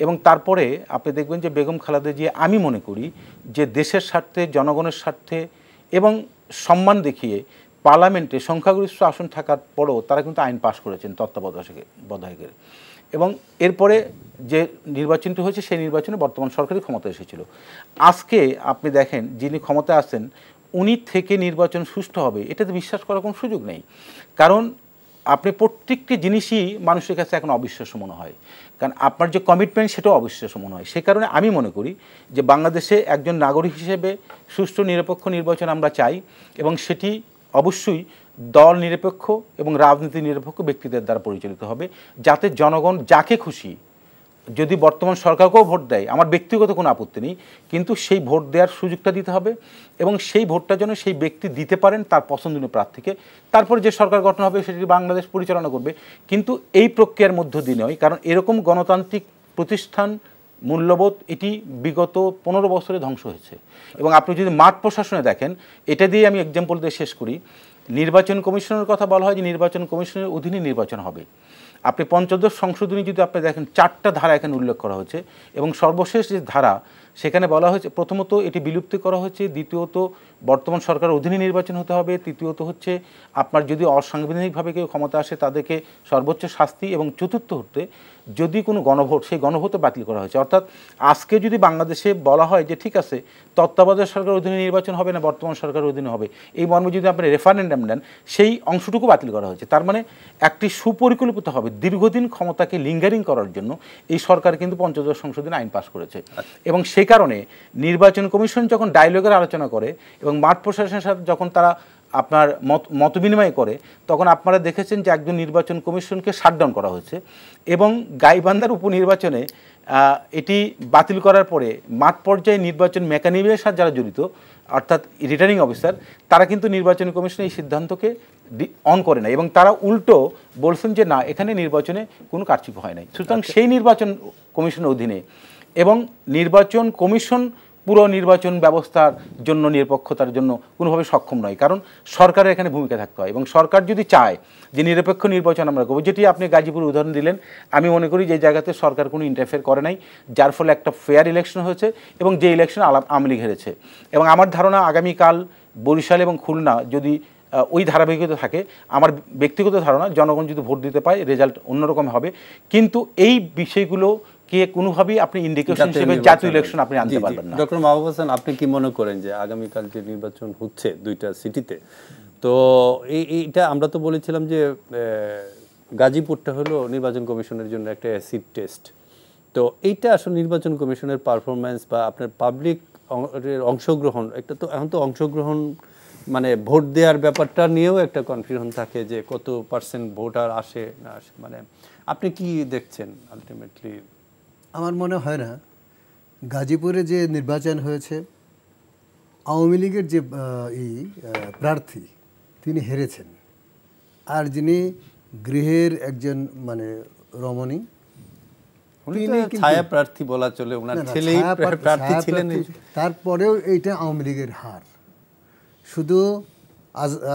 [SPEAKER 2] এবং তারপরে আপনি দেখবেন যে বেগম খালেদা জিয়া, আমি মনে করি যে দেশের স্বার্থে, জনগণের স্বার্থে এবং সম্মান দেখিয়ে পার্লামেন্টে সংখ্যাগরিষ্ঠ আসন থাকার পরেও তারা কিন্তু আইন পাশ করেছেন তত্ত্বাবধায়কের। এবং এরপরে যে নির্বাচনটি হয়েছে, সেই নির্বাচনে বর্তমান সরকারই ক্ষমতা এসেছিল। আজকে আপনি দেখেন যিনি ক্ষমতায় আছেন, উনি থেকে নির্বাচন সুষ্ঠু হবে এটাতে বিশ্বাস করার কোনো সুযোগ নেই। কারণ আপনি প্রত্যেকটি জিনিসই মানুষের কাছে এখন অবিশ্বাস্য মনে হয়, কারণ আপনার যে কমিটমেন্ট সেটাও অবিশ্বাস্য মনে হয়। সে কারণে আমি মনে করি যে বাংলাদেশে একজন নাগরিক হিসেবে সুষ্ঠু নিরপেক্ষ নির্বাচন আমরা চাই, এবং সেটি অবশ্যই দল নিরপেক্ষ এবং রাজনীতি নিরপেক্ষ ব্যক্তিদের দ্বারা পরিচালিত হবে, যাতে জনগণ যাকে খুশি, যদি বর্তমান সরকারকেও ভোট দেয় আমার ব্যক্তিগত কোনো আপত্তি নেই, কিন্তু সেই ভোট দেওয়ার সুযোগটা দিতে হবে, এবং সেই ভোটটা যেন সেই ব্যক্তি দিতে পারেন তার পছন্দনীয় প্রার্থীকে। তারপর যে সরকার গঠন হবে সেটি বাংলাদেশ পরিচালনা করবে, কিন্তু এই প্রক্রিয়ার মধ্য দিয়ে নয়। কারণ এরকম গণতান্ত্রিক প্রতিষ্ঠান মূল্যবোধ এটি বিগত 15 বছরে ধ্বংস হয়েছে। এবং আপনি যদি মাঠ প্রশাসনে দেখেন, এটা দিয়ে আমি এক্সাম্পল দিয়ে শেষ করি, নির্বাচন কমিশনের কথা বলা হয় যে নির্বাচন কমিশনের অধীনে নির্বাচন হবে। আপনি পঞ্চদশ সংশোধনী যদি আপনি দেখেন 4টা ধারা এখানে উল্লেখ করা হয়েছে, এবং সর্বশেষ যে ধারা সেখানে বলা হয়েছে প্রথমত এটি বিলুপ্তি করা হয়েছে, দ্বিতীয়ত বর্তমান সরকারের অধীনে নির্বাচন হতে হবে, তৃতীয়ত হচ্ছে আপনার যদি অসাংবিধানিকভাবে কেউ ক্ষমতা আসে তাদেরকে সর্বোচ্চ শাস্তি, এবং চতুর্থ হতে যদি কোনো গণভোট সেই গণভোটও বাতিল করা হয়েছে। অর্থাৎ আজকে যদি বাংলাদেশে বলা হয় যে ঠিক আছে তত্ত্বাবধায়ক সরকারের অধীনে নির্বাচন হবে না বর্তমান সরকারের অধীনে হবে, এই মর্মে যদি আপনি রেফারেন্ডাম নেন সেই অংশটুকু বাতিল করা হয়েছে। তার মানে একটি সুপরিকল্পিত হবে দীর্ঘদিন ক্ষমতাকে লিঙ্গারিং করার জন্য এই সরকার কিন্তু পঞ্চদশ সংশোধনী আইন পাশ করেছে। এবং সেই কারণে নির্বাচন কমিশন যখন ডায়ালগের আলোচনা করে এবং মাঠ প্রশাসনের সাথে যখন তারা আপনার মত বিনিময় করে, তখন আপনারা দেখেছেন যে একজন নির্বাচন কমিশনকে শাটডাউন করা হয়েছে, এবং গাইবান্ধার উপনির্বাচনে এটি বাতিল করার পরে মাঠ পর্যায়ে নির্বাচন মেকানিজমের সাথে যারা জড়িত অর্থাৎ রিটার্নিং অফিসার তারা কিন্তু নির্বাচন কমিশনের এই সিদ্ধান্তকে অন করে না, এবং তারা উল্টো বলছেন যে না এখানে নির্বাচনে কোনো কারচুপি হয় নাই। সুতরাং সেই নির্বাচন কমিশনের অধীনে এবং নির্বাচন কমিশন পুরো নির্বাচন ব্যবস্থার জন্য নিরপেক্ষতার জন্য কোনোভাবে সক্ষম নয়, কারণ সরকারের এখানে ভূমিকা থাকতে হয়। এবং সরকার যদি চায় যে নিরপেক্ষ নির্বাচন আমরা করবো, যেটি আপনি গাজীপুর উদাহরণ দিলেন, আমি মনে করি যে জায়গাতে সরকার কোনো ইন্টারফেয়ার করে নাই, যার ফলে একটা ফেয়ার ইলেকশন হয়েছে, এবং যে ইলেকশন আওয়ামী লীগ হেরেছে। এবং আমার ধারণা আগামীকাল বরিশাল এবং খুলনা যদি ওই ধারাবাহিকতা থাকে, আমার ব্যক্তিগত ধারণা জনগণ যদি ভোট দিতে পায় রেজাল্ট অন্যরকম হবে। কিন্তু এই বিষয়গুলো কে কোনোভাবেই আপনি ইন্ডিকেশন হিসেবে জাতীয় ইলেকশন আপনি আনতে পারবেন না।
[SPEAKER 1] ডক্টর মাহবুব হাসান, আপনি কি মনে করেন যে আগামীকাল যে নির্বাচন হচ্ছে 2টা সিটিতে, তো এইটা আমরা তো বলেছিলাম যে গাজীপুরটা হলো নির্বাচন কমিশনের জন্য একটা অ্যাসিড টেস্ট, তো এইটা আসলে নির্বাচন কমিশনের পারফরম্যান্স বা আপনার পাবলিক অংশগ্রহণ, একটা তো এখন তো অংশগ্রহণ মানে ভোট দেওয়ার ব্যাপারটা নিয়েও একটা কনফিউশন থাকে যে কত পার্সেন্ট ভোটার আসে না আসে, মানে আপনি কি দেখছেন আলটিমেটলি?
[SPEAKER 4] আমার মনে হয় না গাজীপুরে যে নির্বাচন হয়েছে আওয়ামী লীগের যে প্রার্থী তিনি হেরেছেন, আর যিনি গৃহের একজন মানে রমণী
[SPEAKER 1] ছায়া প্রার্থী বলা চলে, ওনার ছেলেই প্রার্থী ছিলেন,
[SPEAKER 4] তারপরেও এইটা আওয়ামী লীগের হার, শুধু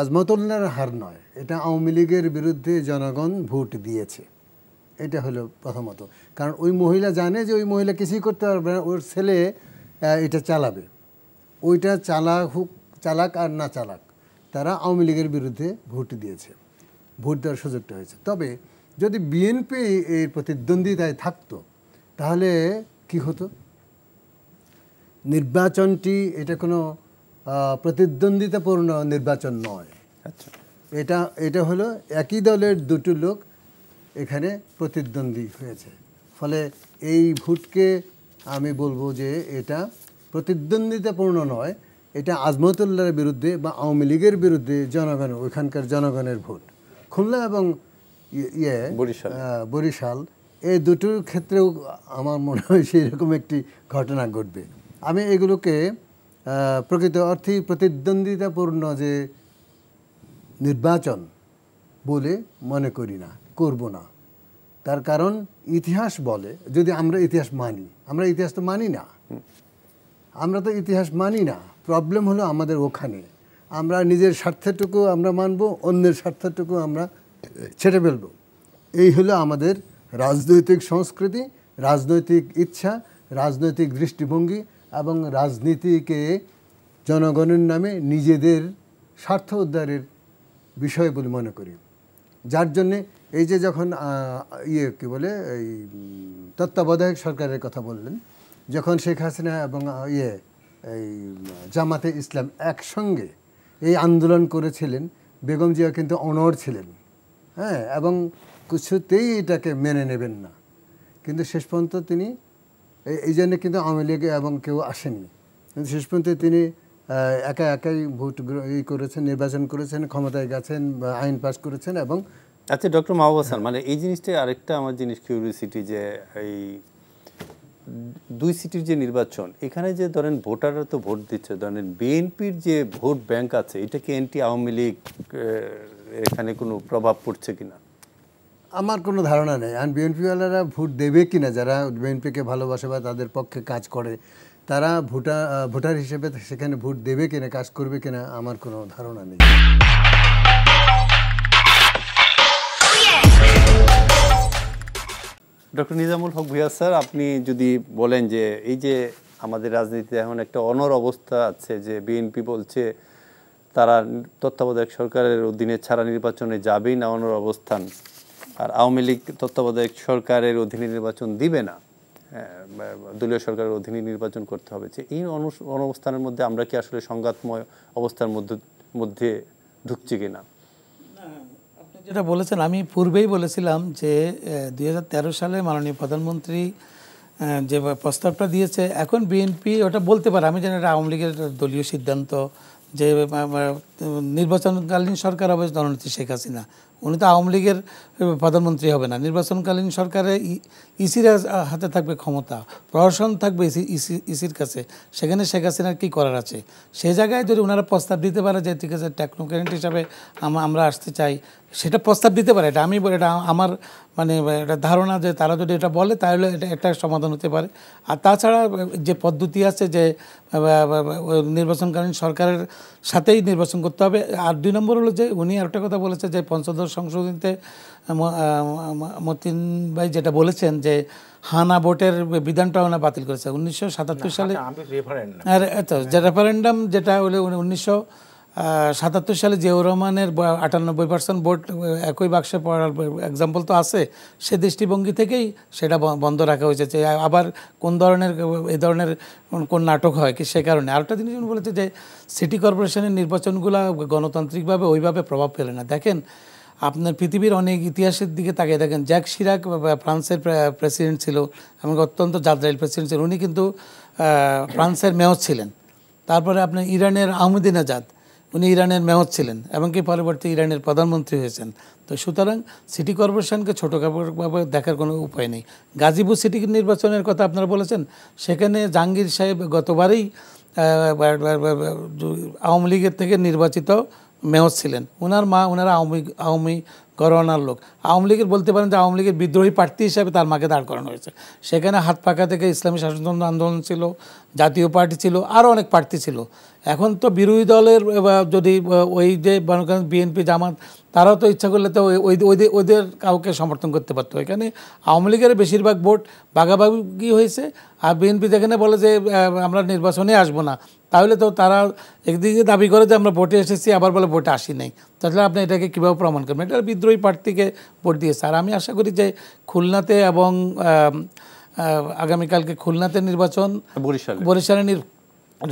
[SPEAKER 4] আজমতুল্লাহর হার নয়, এটা আওয়ামী লীগের বিরুদ্ধে জনগণ ভোট দিয়েছে। এটা হলো প্রথমত, কারণ ওই মহিলা জানে যে ওই মহিলা কিছুই করতে পারবে না, ওর ছেলে এটা চালাবে, ওইটা চালাক আর না চালাক তারা আওয়ামী লীগের বিরুদ্ধে ভোট দিয়েছে, ভোট দেওয়ার সুযোগটা হয়েছে। তবে যদি বিএনপি এই প্রতিদ্বন্দ্বিতায় থাকতো তাহলে কি হতো? নির্বাচনটি এটা কোনো প্রতিদ্বন্দ্বিতাপূর্ণ নির্বাচন নয়।
[SPEAKER 1] আচ্ছা,
[SPEAKER 4] এটা হলো একই দলের দুটো লোক এখানে প্রতিদ্বন্দ্বী হয়েছে, ফলে এই ভোটকে আমি বলবো যে এটা প্রতিদ্বন্দ্বিতাপূর্ণ নয়, এটা আজমতুল্লাহর বিরুদ্ধে বা আওয়ামী লীগের বিরুদ্ধে জনগণের, ওইখানকার জনগণের ভোট। খুলনা এবং বরিশাল এই দুটোর ক্ষেত্রেও আমার মনে হয় সেই রকম একটি ঘটনা ঘটবে। আমি এগুলোকে প্রকৃত অর্থেই প্রতিদ্বন্দ্বিতাপূর্ণ যে নির্বাচন বলে মনে করি না, করব না। তার কারণ ইতিহাস বলে, যদি আমরা ইতিহাস মানি, আমরা ইতিহাস তো মানি না, আমরা তো ইতিহাস মানি না। প্রবলেম হলো আমাদের ওখানে, আমরা নিজের স্বার্থটুকু আমরা মানব, অন্যের স্বার্থটুকু আমরা ছেড়ে ফেলব। এই হলো আমাদের রাজনৈতিক সংস্কৃতি, রাজনৈতিক ইচ্ছা, রাজনৈতিক দৃষ্টিভঙ্গি, এবং রাজনীতিকে জনগণের নামে নিজেদের স্বার্থ উদ্ধারের বিষয় বলে মনে করি। যার জন্যে এই যে যখন কি বলে এই তত্ত্বাবধায়ক সরকারের কথা বললেন, যখন শেখ হাসিনা এবং এই জামাতে ইসলাম একসঙ্গে এই আন্দোলন করেছিলেন, বেগম জিয়া কিন্তু অনড় ছিলেন, হ্যাঁ, এবং কিছুতেই এটাকে মেনে নেবেন না। কিন্তু শেষ পর্যন্ত তিনি এই জন্য কিন্তু আওয়ামী লীগ এবং কেউ আসেননি, কিন্তু শেষ পর্যন্ত তিনি একা একাই ভোট করেছেন, নির্বাচন করেছেন, ক্ষমতায় গেছেন, আইন পাস করেছেন। এবং
[SPEAKER 1] আচ্ছা ডক্টর মাহবুব হাসান, মানে এই জিনিসটা আরেকটা আমার জিনিস কিউরিওসিটি, যে এই 2 সিটির যে নির্বাচন, এখানে যে ধরেন ভোটাররা তো ভোট দিচ্ছে, ধরেন বিএনপির যে ভোট ব্যাংক আছে, এটা কি অ্যান্টি আওয়ামী লীগ এখানে কোনো প্রভাব পড়ছে কিনা?
[SPEAKER 4] আমার কোনো ধারণা নেই। আর বিএনপিওয়ালারা ভোট দেবে কিনা, যারা বিএনপিকে ভালোবাসে বা তাদের পক্ষে কাজ করে, তারা ভোটার হিসেবে সেখানে ভোট দেবে কিনা, কাজ করবে কিনা, আমার কোনো ধারণা নেই।
[SPEAKER 1] ডক্টর নিজামুল হক ভূঁইয়া স্যার, আপনি যদি বলেন যে এই যে আমাদের রাজনীতিতে এখন একটা অনড় অবস্থা আছে, যে বিএনপি বলছে তারা তত্ত্বাবধায়ক সরকারের অধীনে ছাড়া নির্বাচনে যাবেই না, অনড় অবস্থান, আর আওয়ামী লীগ তত্ত্বাবধায়ক সরকারের অধীনে নির্বাচন দিবে না, দলীয় সরকারের অধীনে নির্বাচন করতে হবে, যে এই অনবস্থানের মধ্যে আমরা কি আসলে সংঘাতময় অবস্থার মধ্যে ঢুকছি কিনা?
[SPEAKER 3] আপনি যেটা বলেছেন, আমি পূর্বেই বলেছিলাম যে 2013 সালে মাননীয় প্রধানমন্ত্রী যে প্রস্তাবটা দিয়েছে, এখন বিএনপি ওটা বলতে পারে, আমি জানি এটা আওয়ামী লীগের দলীয় সিদ্ধান্ত, যে নির্বাচনকালীন সরকার হবে জননেত্রী শেখ হাসিনা, উনি তো আওয়ামী লীগের প্রধানমন্ত্রী হবে না। নির্বাচনকালীন সরকারে ইসির হাতে থাকবে ক্ষমতা, প্রশাসন থাকবে ইসির কাছে, সেখানে শেখ হাসিনার কী করার আছে? সেই জায়গায় যদি ওনারা প্রস্তাব দিতে পারে যে ঠিক আছে টেকনোক্রেট হিসাবে আমরা আসতে চাই, সেটা প্রস্তাব দিতে পারে, এটা আমি এটা আমার মানে এটা ধারণা, যে তারা যদি এটা বলে তাহলে এটা একটা সমাধান হতে পারে। আর তাছাড়া যে পদ্ধতি আছে যে নির্বাচনকালীন সরকারের সাথেই নির্বাচন করতে হবে। আর 2 নম্বর হলো যে উনি আরেকটা কথা বলেছে যে পঞ্চদশ সংশোধনীতে মতিন ভাই যেটা বলেছেন যে হানা ভোটের বিধানটা ওনা বাতিল করেছে 1977 সালে, আর যে রেফারেন্ডাম যেটা হলো 1977 সালে জিয়াউর রহমানের 98% ভোট একই বাক্সে পড়ার এক্সাম্পল তো আছে, সে দৃষ্টিভঙ্গি থেকেই সেটা বন্ধ রাখা হয়েছে। যে আবার কোন ধরনের এই ধরনের কোন নাটক হয় কি, সে কারণে। আরেকটা জিনিস উনি বলেছে যে সিটি কর্পোরেশনের নির্বাচনগুলো গণতান্ত্রিকভাবে ওইভাবে প্রভাব ফেলে না। দেখেন আপনার পৃথিবীর অনেক ইতিহাসের দিকে তাকিয়ে দেখেন, জ্যাক শিরাক ফ্রান্সের প্রেসিডেন্ট ছিল এবং অত্যন্ত জাদ্রাইল প্রেসিডেন্ট ছিল, উনি কিন্তু ফ্রান্সের মেয়র ছিলেন। তারপরে আপনার ইরানের আহমেদিনেজাদ, উনি ইরানের মেয়র ছিলেন এবং কি পরবর্তী ইরানের প্রধানমন্ত্রী হয়েছেন। তো সুতরাং সিটি কর্পোরেশনকে ছোটোখাটোভাবে দেখার কোনো উপায় নেই। গাজীপুর সিটি নির্বাচনের কথা আপনারা বলেছেন, সেখানে জাহাঙ্গীর সাহেব গতবারই আওয়ামী লীগের থেকে নির্বাচিত মেয়র ছিলেন। ওনারা আওয়ামী ঘরানার লোক। আওয়ামী লীগের বলতে পারেন যে আওয়ামী লীগের বিদ্রোহী প্রার্থী হিসাবে তার মাকে দাঁড় করানো হয়েছে। সেখানে হাত পাকা থেকে ইসলামী শাসনতন্ত্র আন্দোলন ছিল, জাতীয় পার্টি ছিল, আরও অনেক প্রার্থী ছিল। এখন তো বিরোধী দলের যদি ওই যে বিএনপি জামাত, তারাও তো ইচ্ছা করলে তো ওদের কাউকে সমর্থন করতে পারতো। এখানে আওয়ামী লীগের বেশিরভাগ ভোট ভাগাভাগি হয়েছে, আর বিএনপি যেখানে বলে যে আমরা নির্বাচনে আসবো না, তাহলে তো তারা একদিকে দাবি করে যে আমরা ভোটে এসেছি, আবার বলে ভোটে আসি নাই। তাহলে আপনি এটাকে কীভাবে প্রমাণ করবেন? এটা বিদ্রোহী প্রার্থীকে ভোট দিয়েছে। আর আমি আশা করি যে খুলনাতে এবং আগামীকালকে খুলনাতে নির্বাচন, বরিশালে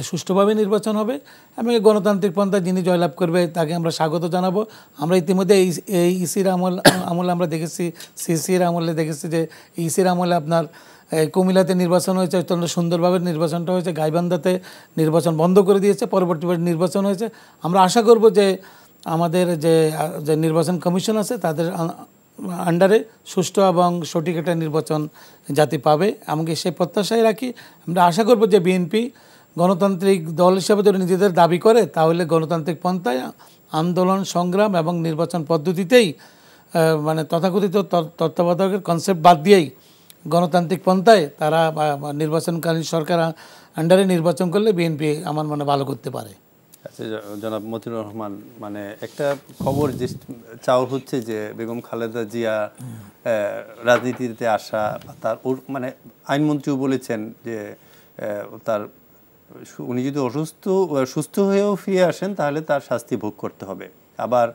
[SPEAKER 3] সুষ্ঠুভাবে নির্বাচন হবে। আমি গণতান্ত্রিক পন্থায় যিনি জয়লাভ করবে তাকে আমরা স্বাগত জানাবো। আমরা ইতিমধ্যে এই ইসির আমলে আমরা দেখেছি, সিসির আমলে দেখেছি যে ইসির আমলে আপনার কুমিল্লাতে নির্বাচন হয়েছে, অত্যন্ত সুন্দরভাবে নির্বাচনটা হয়েছে। গাইবান্ধাতে নির্বাচন বন্ধ করে দিয়েছে, পরবর্তীবার নির্বাচন হয়েছে। আমরা আশা করব যে আমাদের যে নির্বাচন কমিশন আছে তাদের আন্ডারে সুষ্ঠু এবং সঠিক একটা নির্বাচন জাতি পাবে। এমনকি সেই প্রত্যাশায় রাখি। আমরা আশা করব যে বিএনপি গণতান্ত্রিক দল হিসাবে যদি নিজেদের দাবি করে, তাহলে গণতান্ত্রিক পন্থায় আন্দোলন সংগ্রাম এবং নির্বাচন পদ্ধতিতেই মানে তথাকথিত তত্ত্বাবধায়কের কনসেপ্ট বাদ দিয়েই গণতান্ত্রিক পন্থায় তারা নির্বাচনকালীন সরকার আন্ডারে নির্বাচন করলে বিএনপি আমার মনে ভালো করতে পারে।
[SPEAKER 1] আচ্ছা জনাব মতিউর রহমান, মানে একটা খবর যে চাউর হচ্ছে যে বেগম খালেদা জিয়া রাজনীতিতে আসা, তার মানে আইনমন্ত্রীও বলেছেন যে তার উনি যদি সুস্থ হয়েও ফিরে আসেন তাহলে তার শাস্তি ভোগ করতে হবে। আবার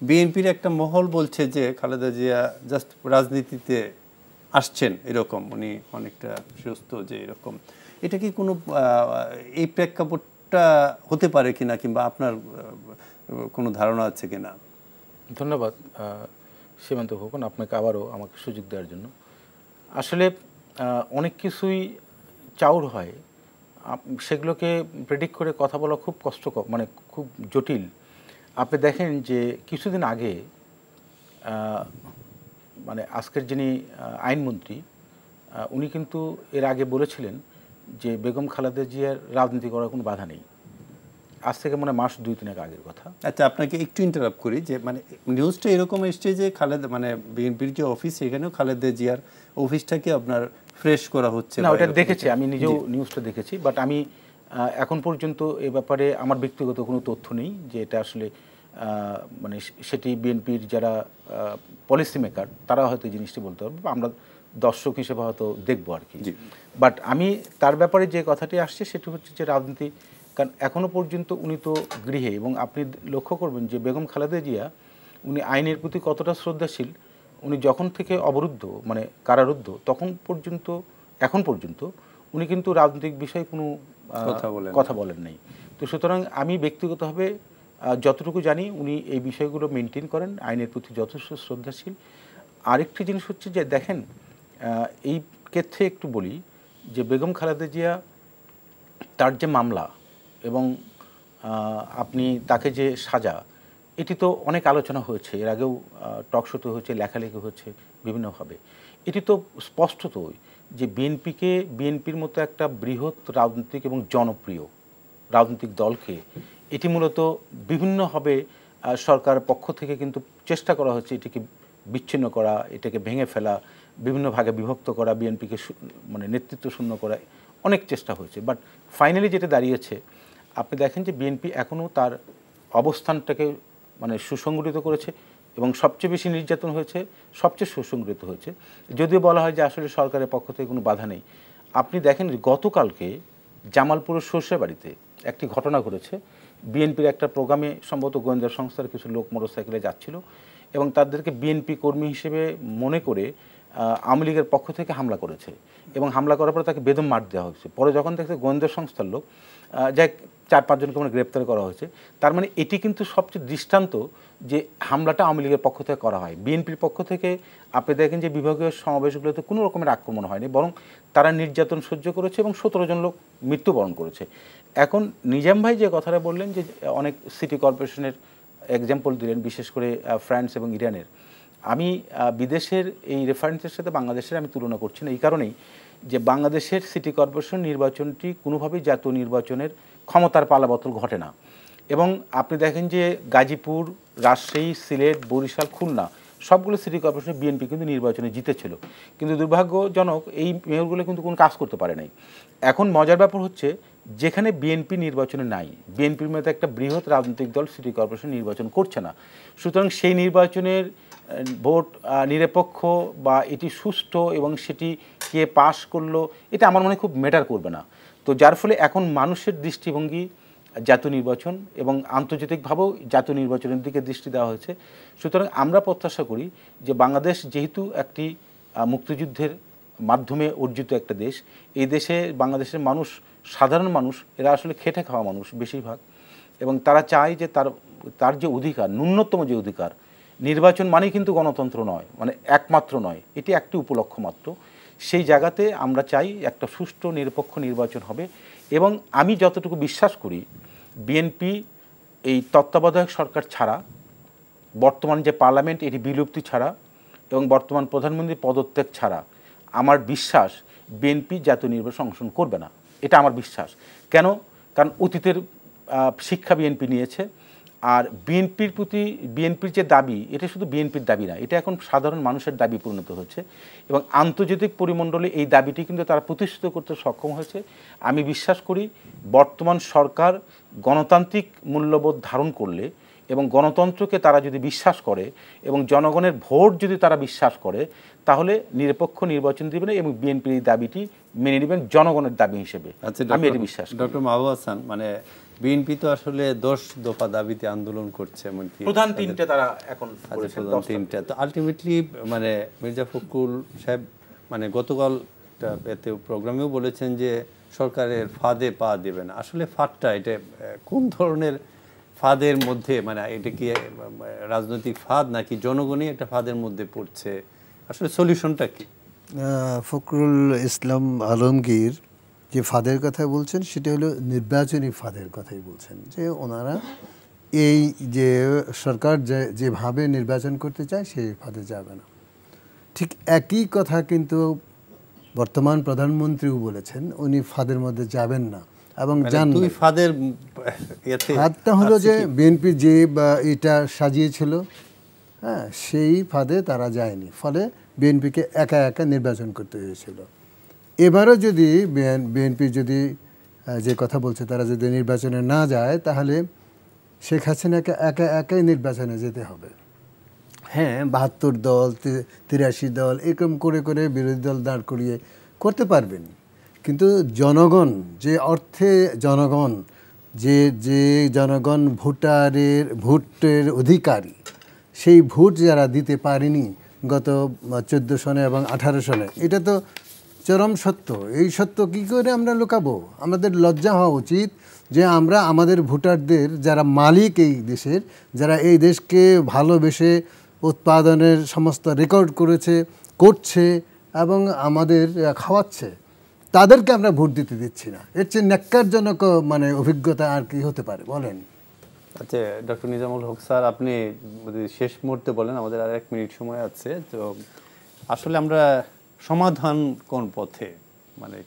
[SPEAKER 1] বিএনপির একটা মহল বলছে যে খালেদা জিয়া জাস্ট রাজনীতিতে আসছেন এরকম, উনি অনেকটা সুস্থ যে এরকম। এটা কি কোনো এই প্রেক্ষাপটটা হতে পারে কিনা, কিংবা আপনার কোনো ধারণা আছে কিনা?
[SPEAKER 2] ধন্যবাদ সীমান্ত খোকন, আপনাকে আবারও আমাকে সুযোগ দেওয়ার জন্য। আসলে অনেক কিছুই চাউর হয়, সেগুলোকে প্রেডিক্ট করে কথা বলা খুব কষ্টকর, মানে খুব জটিল। আপনি দেখেন যে কিছুদিন আগে মানে আজকের যিনি আইনমন্ত্রী, উনি কিন্তু এর আগে বলেছিলেন যে বেগম খালেদা জিয়ার রাজনীতি করার কোনো বাধা নেই। আজ থেকে মনে মাস 2-3 আগের কথা।
[SPEAKER 1] আচ্ছা, আপনাকে একটু ইন্টারাপ্ট করি, যে মানে নিউজটা এরকম এসছে যে খালেদা, মানে বিএনপির যে অফিস, সেখানেও খালেদা জিয়ার অফিসটাকে আপনার ফ্রেশ করা হচ্ছে।
[SPEAKER 2] না, ওটা দেখেছি, আমি নিজেও নিউজটা দেখেছি, বাট আমি এখন পর্যন্ত এ ব্যাপারে আমার ব্যক্তিগত কোনো তথ্য নেই যে এটা আসলে মানে সেটি বিএনপির যারা পলিসি মেকার তারা হয়তো এই জিনিসটি বলতে পারবে, আমরা দর্শক হিসেবে হয়তো দেখবো আর কি। বাট আমি তার ব্যাপারে যে কথাটি আসছে সেটি হচ্ছে যে রাজনীতি, কারণ এখনও পর্যন্ত উনি তো গৃহে, এবং আপনি লক্ষ্য করবেন যে বেগম খালেদা জিয়া উনি আইনের প্রতি কতটা শ্রদ্ধাশীল। উনি যখন থেকে অবরুদ্ধ, মানে কারারুদ্ধ, তখন পর্যন্ত, এখন পর্যন্ত উনি কিন্তু রাজনৈতিক বিষয়ে কোনো কথা বলেন নাই। তো সুতরাং আমি ব্যক্তিগতভাবে যতটুকু জানি উনি এই বিষয়গুলো মেনটেন করেন, আইনের প্রতি যথেষ্ট শ্রদ্ধাশীল। আরেকটি জিনিস হচ্ছে যে দেখেন, এই ক্ষেত্রে একটু বলি যে বেগম খালেদা জিয়া তার যে মামলা এবং আপনি তাকে যে সাজা, এটি তো অনেক আলোচনা হয়েছে, এর আগেও টকশোতে হয়েছে, লেখালেখি হয়েছে বিভিন্নভাবে। এটি তো স্পষ্টতই যে বিএনপির মতো একটা বৃহৎ রাজনৈতিক এবং জনপ্রিয় রাজনৈতিক দলকে এটি মূলত বিভিন্নভাবে সরকারের পক্ষ থেকে কিন্তু চেষ্টা করা হচ্ছে এটিকে বিচ্ছিন্ন করা, এটাকে ভেঙে ফেলা, বিভিন্ন ভাগে বিভক্ত করা, বিএনপিকে মানে নেতৃত্ব শূন্য করা, অনেক চেষ্টা হয়েছে। বাট ফাইনালি যেটা দাঁড়িয়েছে, আপনি দেখেন যে বিএনপি এখনও তার অবস্থানটাকে মানে সুসংগঠিত করেছে, এবং সবচেয়ে বেশি নির্যাতন হয়েছে, সবচেয়ে সুসংগঠিত হয়েছে। যদিও বলা হয় যে আসলে সরকারের পক্ষ থেকে কোনো বাধা নেই। আপনি দেখেন গতকালকে জামালপুরের সরষেবাড়িতে একটি ঘটনা ঘটেছে। বিএনপির একটা প্রোগ্রামে সম্ভবত গোয়েন্দা সংস্থার কিছু লোক মোটরসাইকেলে যাচ্ছিল, এবং তাদেরকে বিএনপি কর্মী হিসেবে মনে করে আওয়ামী লীগের পক্ষ থেকে হামলা করেছে, এবং হামলা করার পরে তাকে বেদম মার দেওয়া হয়েছে। পরে যখন দেখছে গোয়েন্দা সংস্থার লোক, যাই 4-5 জনকে মানে গ্রেপ্তার করা হয়েছে। তার মানে এটি কিন্তু সবচেয়ে দৃষ্টান্ত যে হামলাটা আওয়ামী লীগের পক্ষ থেকে করা হয়। বিএনপির পক্ষ থেকে আপনি দেখেন যে বিভাগীয় সমাবেশগুলোতে কোনো রকমের আক্রমণ হয়নি, বরং তারা নির্যাতন সহ্য করেছে এবং 17 জন লোক মৃত্যুবরণ করেছে। এখন নিজাম ভাই যে কথাটা বললেন যে অনেক সিটি কর্পোরেশনের এক্সাম্পল দিলেন, বিশেষ করে ফ্রান্স এবং ইরানের, আমি বিদেশের এই রেফারেন্সের সাথে বাংলাদেশের আমি তুলনা করছি না, এই কারণেই যে বাংলাদেশের সিটি কর্পোরেশন নির্বাচনটি কোনোভাবেই জাতীয় নির্বাচনের ক্ষমতার পালাবদল ঘটে না। এবং আপনি দেখেন যে গাজীপুর, রাজশাহী, সিলেট, বরিশাল, খুলনা সবগুলো সিটি কর্পোরেশনে বিএনপি কিন্তু নির্বাচনে জিতেছিল, কিন্তু দুর্ভাগ্যজনক এই মেয়রগুলো কিন্তু কোনো কাজ করতে পারে নাই। এখন মজার ব্যাপার হচ্ছে, যেখানে বিএনপি নির্বাচনে নাই, বিএনপির মতো একটা বৃহৎ রাজনৈতিক দল সিটি কর্পোরেশন নির্বাচন করছে না, সুতরাং সেই নির্বাচনের ভোট নিরপেক্ষ বা এটি সুষ্ঠু এবং সেটি কে পাশ করলো এটা আমার মনে খুব ম্যাটার করবে না। তো যার ফলে এখন মানুষের দৃষ্টিভঙ্গি জাতীয় নির্বাচন এবং আন্তর্জাতিকভাবেও জাতীয় নির্বাচনের দিকে দৃষ্টি দেওয়া হয়েছে। সুতরাং আমরা প্রত্যাশা করি যে বাংলাদেশ যেহেতু একটি মুক্তিযুদ্ধের মাধ্যমে অর্জিত একটা দেশ, এই দেশে বাংলাদেশের মানুষ, সাধারণ মানুষ, এরা আসলে খেটে খাওয়া মানুষ বেশিরভাগ, এবং তারা চায় যে তার যে অধিকার, ন্যূনতম যে অধিকার, নির্বাচন মানেই কিন্তু গণতন্ত্র নয়, মানে একমাত্র নয়, এটি একটি উপলক্ষ মাত্র। সেই জায়গাতে আমরা চাই একটা সুষ্ঠু নিরপেক্ষ নির্বাচন হবে। এবং আমি যতটুকু বিশ্বাস করি, বিএনপি এই তত্ত্বাবধায়ক সরকার ছাড়া, বর্তমান যে পার্লামেন্ট এটি বিলুপ্তি ছাড়া এবং বর্তমান প্রধানমন্ত্রীর পদত্যাগ ছাড়া, আমার বিশ্বাস বিএনপি জাতীয় নির্বাচন অংশগ্রহণ করবে না। এটা আমার বিশ্বাস। কেন? কারণ অতীতের শিক্ষা বিএনপি নিয়েছে। আর বিএনপির যে দাবি, এটা শুধু বিএনপির দাবি না, এটা এখন সাধারণ মানুষের দাবি পরিণত হচ্ছে, এবং আন্তর্জাতিক পরিমণ্ডলে এই দাবিটি কিন্তু তারা প্রতিষ্ঠিত করতে সক্ষম হয়েছে। আমি বিশ্বাস করি বর্তমান সরকার গণতান্ত্রিক মূল্যবোধ ধারণ করলে এবং গণতন্ত্রকে তারা যদি বিশ্বাস করে এবং জনগণের ভোট যদি তারা বিশ্বাস করে, তাহলে নিরপেক্ষ নির্বাচন দেবেন এবং বিএনপির এই দাবিটি মেনে নেবেন জনগণের দাবি হিসেবে। আমি এটা বিশ্বাস করি।
[SPEAKER 1] ডক্টর মাহবুব হাসান, মানে বিএনপি তো আসলে 10 দফা দাবিতে আন্দোলন করছে, এমনকি
[SPEAKER 2] প্রধান 3টে তারা এখন করেছেন।
[SPEAKER 1] প্রধান 3টা তো আলটিমেটলি মানে মির্জা ফখরুল সাহেব মানে গতকাল এতে প্রোগ্রামেও বলেছেন যে সরকারের ফাঁদে পা দেবে না। আসলে ফাঁদটা এটা কোন ধরনের ফাঁদের মধ্যে, মানে এটা কি রাজনৈতিক ফাঁদ নাকি জনগণই একটা ফাঁদের মধ্যে পড়ছে? আসলে সলিউশনটা কি?
[SPEAKER 4] ফখরুল ইসলাম আলমগীর যে ফাঁদের কথা বলছেন সেটা হলো নির্বাচনী ফাঁদের কথাই বলছেন, যে ওনারা এই যে সরকার যেভাবে নির্বাচন করতে চায় সেই ফাঁদে যাবে না। ঠিক একই কথা কিন্তু বর্তমান প্রধানমন্ত্রীও বলেছেন, উনি ফাঁদের মধ্যে যাবেন না এবং ফাঁদটা হলো যে বিএনপি যে এটা সাজিয়েছিল, হ্যাঁ, সেই ফাঁদে তারা যায়নি, ফলে বিএনপিকে একা একা নির্বাচন করতে হয়েছিল। এবারও যদি বিএনপি যদি যে কথা বলছে তারা যদি নির্বাচনে না যায়, তাহলে শেখ হাসিনাকে একা একাই নির্বাচনে যেতে হবে। হ্যাঁ, 72 দল 83 দল এরকম করে করে বিরোধী দল দাঁড় করিয়ে করতে পারবেন, কিন্তু জনগণ যে অর্থে জনগণ যে জনগণ ভোটের অধিকারী, সেই ভোট যারা দিতে পারেনি গত 14 সনে এবং 18 সনে, এটা তো চরম সত্য। এই সত্য কী করে আমরা লুকাবো? আমাদের লজ্জা হওয়া উচিত যে আমরা আমাদের ভোটারদের, যারা মালিক এই দেশের, যারা এই দেশকে ভালোবেসে উৎপাদনের সমস্ত রেকর্ড করছে এবং আমাদের খাওয়াচ্ছে, তাদেরকে আমরা ভোট দিতে দিচ্ছি না। এর চেয়ে ন্যাক্কারজনক মানে অভিজ্ঞতা আর কি হতে পারে বলেন?
[SPEAKER 1] আচ্ছা ডক্টর নিজামুল হক স্যার, আপনি শেষ মুহূর্তে বলেন, আমাদের আর 1 মিনিট সময় আছে, তো আসলে আমরা সমাধান কোন পথে, মানে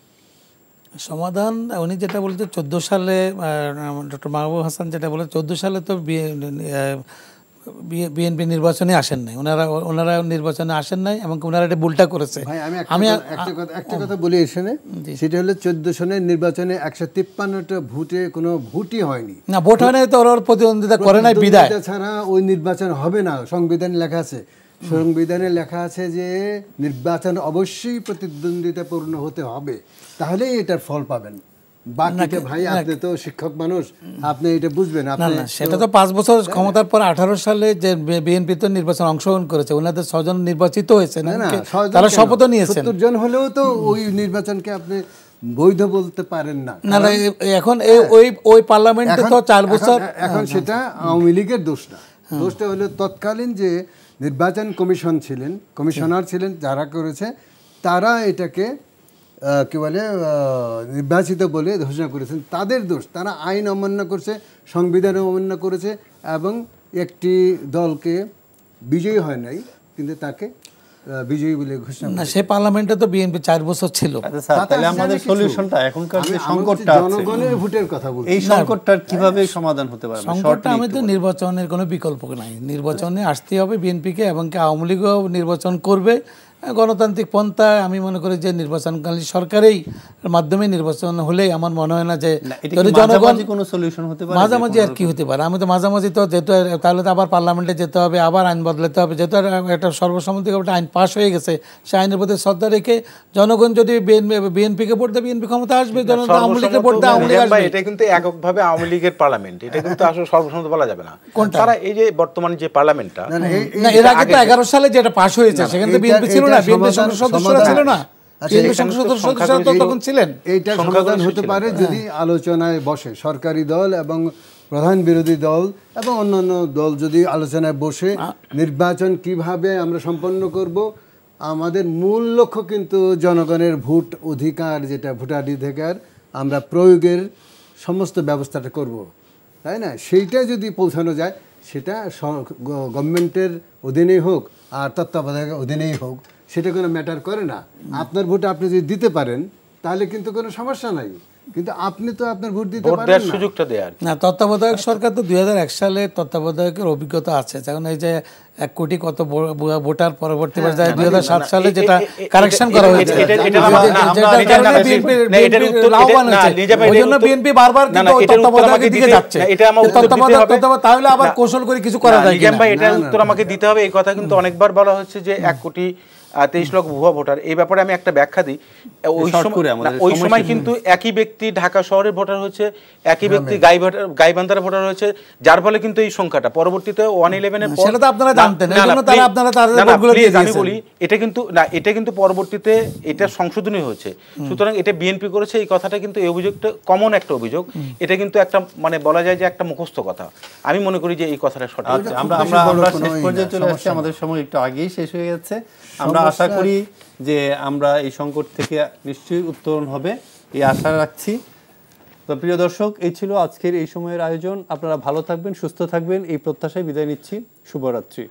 [SPEAKER 3] সমাধান উনি যেটা বলেছে 14 সালে ডক্টর মাহবুব হাসান যেটা বলে 14 সালে তো বিএনপি নির্বাচনে আসেন নাই, ওনারা নির্বাচনে আসেন নাই এবং ওনারা এটা ভুলটা করেছে।
[SPEAKER 4] আমি একটা কথা বলি এখানে, সেটা হলো 14 সনের নির্বাচনে 153টা ভোটে কোনো ভোটই হয়নি,
[SPEAKER 3] না ভোট হয় নাই তো ওর প্রতিদ্বন্দ্বিতা করে নাই বিদায়
[SPEAKER 4] ছাড়া ওই নির্বাচন হবে না। সংবিধানে লেখা আছে যে নির্বাচন অবশ্যই প্রতিদ্বন্দ্বিতাপূর্ণ হতে হবে, তাহলেই এটার ফল পাবেন। বাকিটা ভাই, আপনি তো শিক্ষক মানুষ, আপনি এটা বুঝবেন।
[SPEAKER 3] না সেটা তো 5 বছর ক্ষমতার পর 18 সালে যে বিএনপি তো নির্বাচন অংশগ্রহণ করেছে, ওনাদের 6 জন নির্বাচিত হয়েছে, তারা শপথ নিয়েছেন।
[SPEAKER 4] 70 জন হলেও তো ওই নির্বাচনকে আপনি বৈধ বলতে পারেন না।
[SPEAKER 3] না এখন ওই পার্লামেন্টে তো 4 বছর,
[SPEAKER 4] এখন সেটা আওয়ামী লীগের দোষ না, দোষটা হলো তৎকালীন যে নির্বাচন কমিশনার ছিলেন, যারা করেছে তারা এটাকে কি বলে নির্বাচিত বলে ঘোষণা করেছেন, তাদের দোষ। তারা আইন অমান্য করছে, সংবিধান অমান্য করেছে এবং একটি দলকে বিজয়ী হয় নাই, কিন্তু তাকে বিজয়ী বলে ঘোষণা
[SPEAKER 3] না। সেই পার্লামেন্টে তো বিএনপি 4 বছর ছিল।
[SPEAKER 1] তাহলে আমাদের সলিউশনটা এখনকার যে সংকটটা আছে,
[SPEAKER 4] জনগণের ভোটের কথা বলছি,
[SPEAKER 1] এই সংকটটার কিভাবে সমাধান হতে পারে?
[SPEAKER 3] সংকটটা আমাদের নির্বাচনের কোনো বিকল্প নাই, নির্বাচনে আসতে হবে বিএনপিকে, এবং আওয়ামী লীগও নির্বাচন করবে গণতান্ত্রিক পন্থায়। আমি মনে করি যে নির্বাচনকালীন সরকারের মাধ্যমে নির্বাচন হলেই আমার মনে হয় না যে জনগণ কোনো সলিউশন হতে পারে। মাঝামাঝি আর কি হতে পারে? আমি তো মাঝামাঝি তো যেহেতু তাহলে তো আবার পার্লামেন্টে যেতে হবে, আবার আইন বদলাতে হবে, যেহেতু একটা সর্বসম্মতিক একটা আইন পাস হয়ে গেছে, সেই আইনের প্রতি শ্রদ্ধা রেখে জনগণ যদি বিএনপিকে ভোট দেয় বিএনপি ক্ষমতা আসবে, জনগণ আওয়ামী লীগকে ভোট দেয় আওয়ামী লীগ আসবে।
[SPEAKER 2] এটা কিন্তু এককভাবে আওয়ামী লীগের পার্লামেন্ট, এটা কিন্তু আসলে সর্বসম্মত বলা যাবে না। তারা এই যে বর্তমান যে পার্লামেন্টটা,
[SPEAKER 3] না এর আগে তো 11 সালে যেটা পাস হয়েছে সেখানে তো বিএনপি ছিল না, বিএনপি সদস্যরা ছিল না,
[SPEAKER 4] এইটা সমাধান হতে পারে যদি আলোচনায় বসে সরকারি দল এবং প্রধান বিরোধী দল এবং অন্যান্য দল যদি আলোচনায় বসে নির্বাচন কিভাবে আমরা সম্পন্ন করব। আমাদের মূল লক্ষ্য কিন্তু জনগণের ভোট অধিকার, যেটা ভোটাধিকার, আমরা প্রয়োগের সমস্ত ব্যবস্থাটা করব, তাই না? সেইটা যদি পৌঁছানো যায়, সেটা গভর্নমেন্টের অধীনেই হোক আর তত্ত্বাবধায়কের অধীনেই হোক, সেটা কোনো ম্যাটার করে না। আপনার ভোট আপনি যদি দিতে পারেন তাহলে কিন্তু কোনো সমস্যা নাই, কিন্তু আপনি তো আপনার ভোট দিতে পারেন না,
[SPEAKER 2] সুযোগটা দেয়ার
[SPEAKER 3] না। তত্ত্বাবধায়ক সরকার তো 2001 সালে তত্ত্বাবধায়কের অভিজ্ঞতা আছে, এখন এই যে 1 কোটি কত ভোটার পরবর্তী 2007 সালে যেটা কারেকশন করা হয়েছে, বিএনপি বারবার তত্ত্বাবধায়কের দিকে যাচ্ছে। তাহলে আবার কৌশল করে কিছু করা যায় কিনা?
[SPEAKER 2] ভাই, এটার উত্তর আমাকে দিতে হবে। এই কথা কিন্তু অনেকবার বলা হচ্ছে যে 1 কোটি 23 লক্ষ ভুয়া ভোটার, এই ব্যাপারে আমি একটা ব্যাখ্যা দিই। ওই সময় কিন্তু একই ব্যক্তি ঢাকা শহরের ভোটার হয়েছে, একই ব্যক্তি গাইবান্ধার ভোটার হয়েছে, যার ফলে কিন্তু এই সংখ্যাটা পরবর্তীতে 111-এর পর
[SPEAKER 3] সেটা তো আপনারা জানতেন, এজন্য তারা আপনারা তাদের ভোটগুলো দিয়ে দিয়েছেন।
[SPEAKER 2] আমি বলি এটা কিন্তু না, এটা কিন্তু পরবর্তীতে এটা সংশোধনী হয়েছে। সুতরাং এটা বিএনপি করেছে এই কথাটা কিন্তু, এই অভিযোগটা কমন একটা অভিযোগ, এটা কিন্তু একটা মানে বলা যায় যে একটা মুখস্থ কথা। আমি মনে করি যে এই কথাটা সঠিক।
[SPEAKER 1] আমরা শেষ পর্যায়ে চলে আসছি, আমাদের সময় একটু আগেই শেষ হয়ে গেছে। আমরা আশা করি যে আমরা এই সংকট থেকে নিশ্চয়ই উত্তরণ হবে, এই আশা রাখছি। তো প্রিয় দর্শক, এই ছিল আজকের এই সময়ের আয়োজন। আপনারা ভালো থাকবেন, সুস্থ থাকবেন, এই প্রত্যাশায় বিদায় নিচ্ছি। শুভরাত্রি।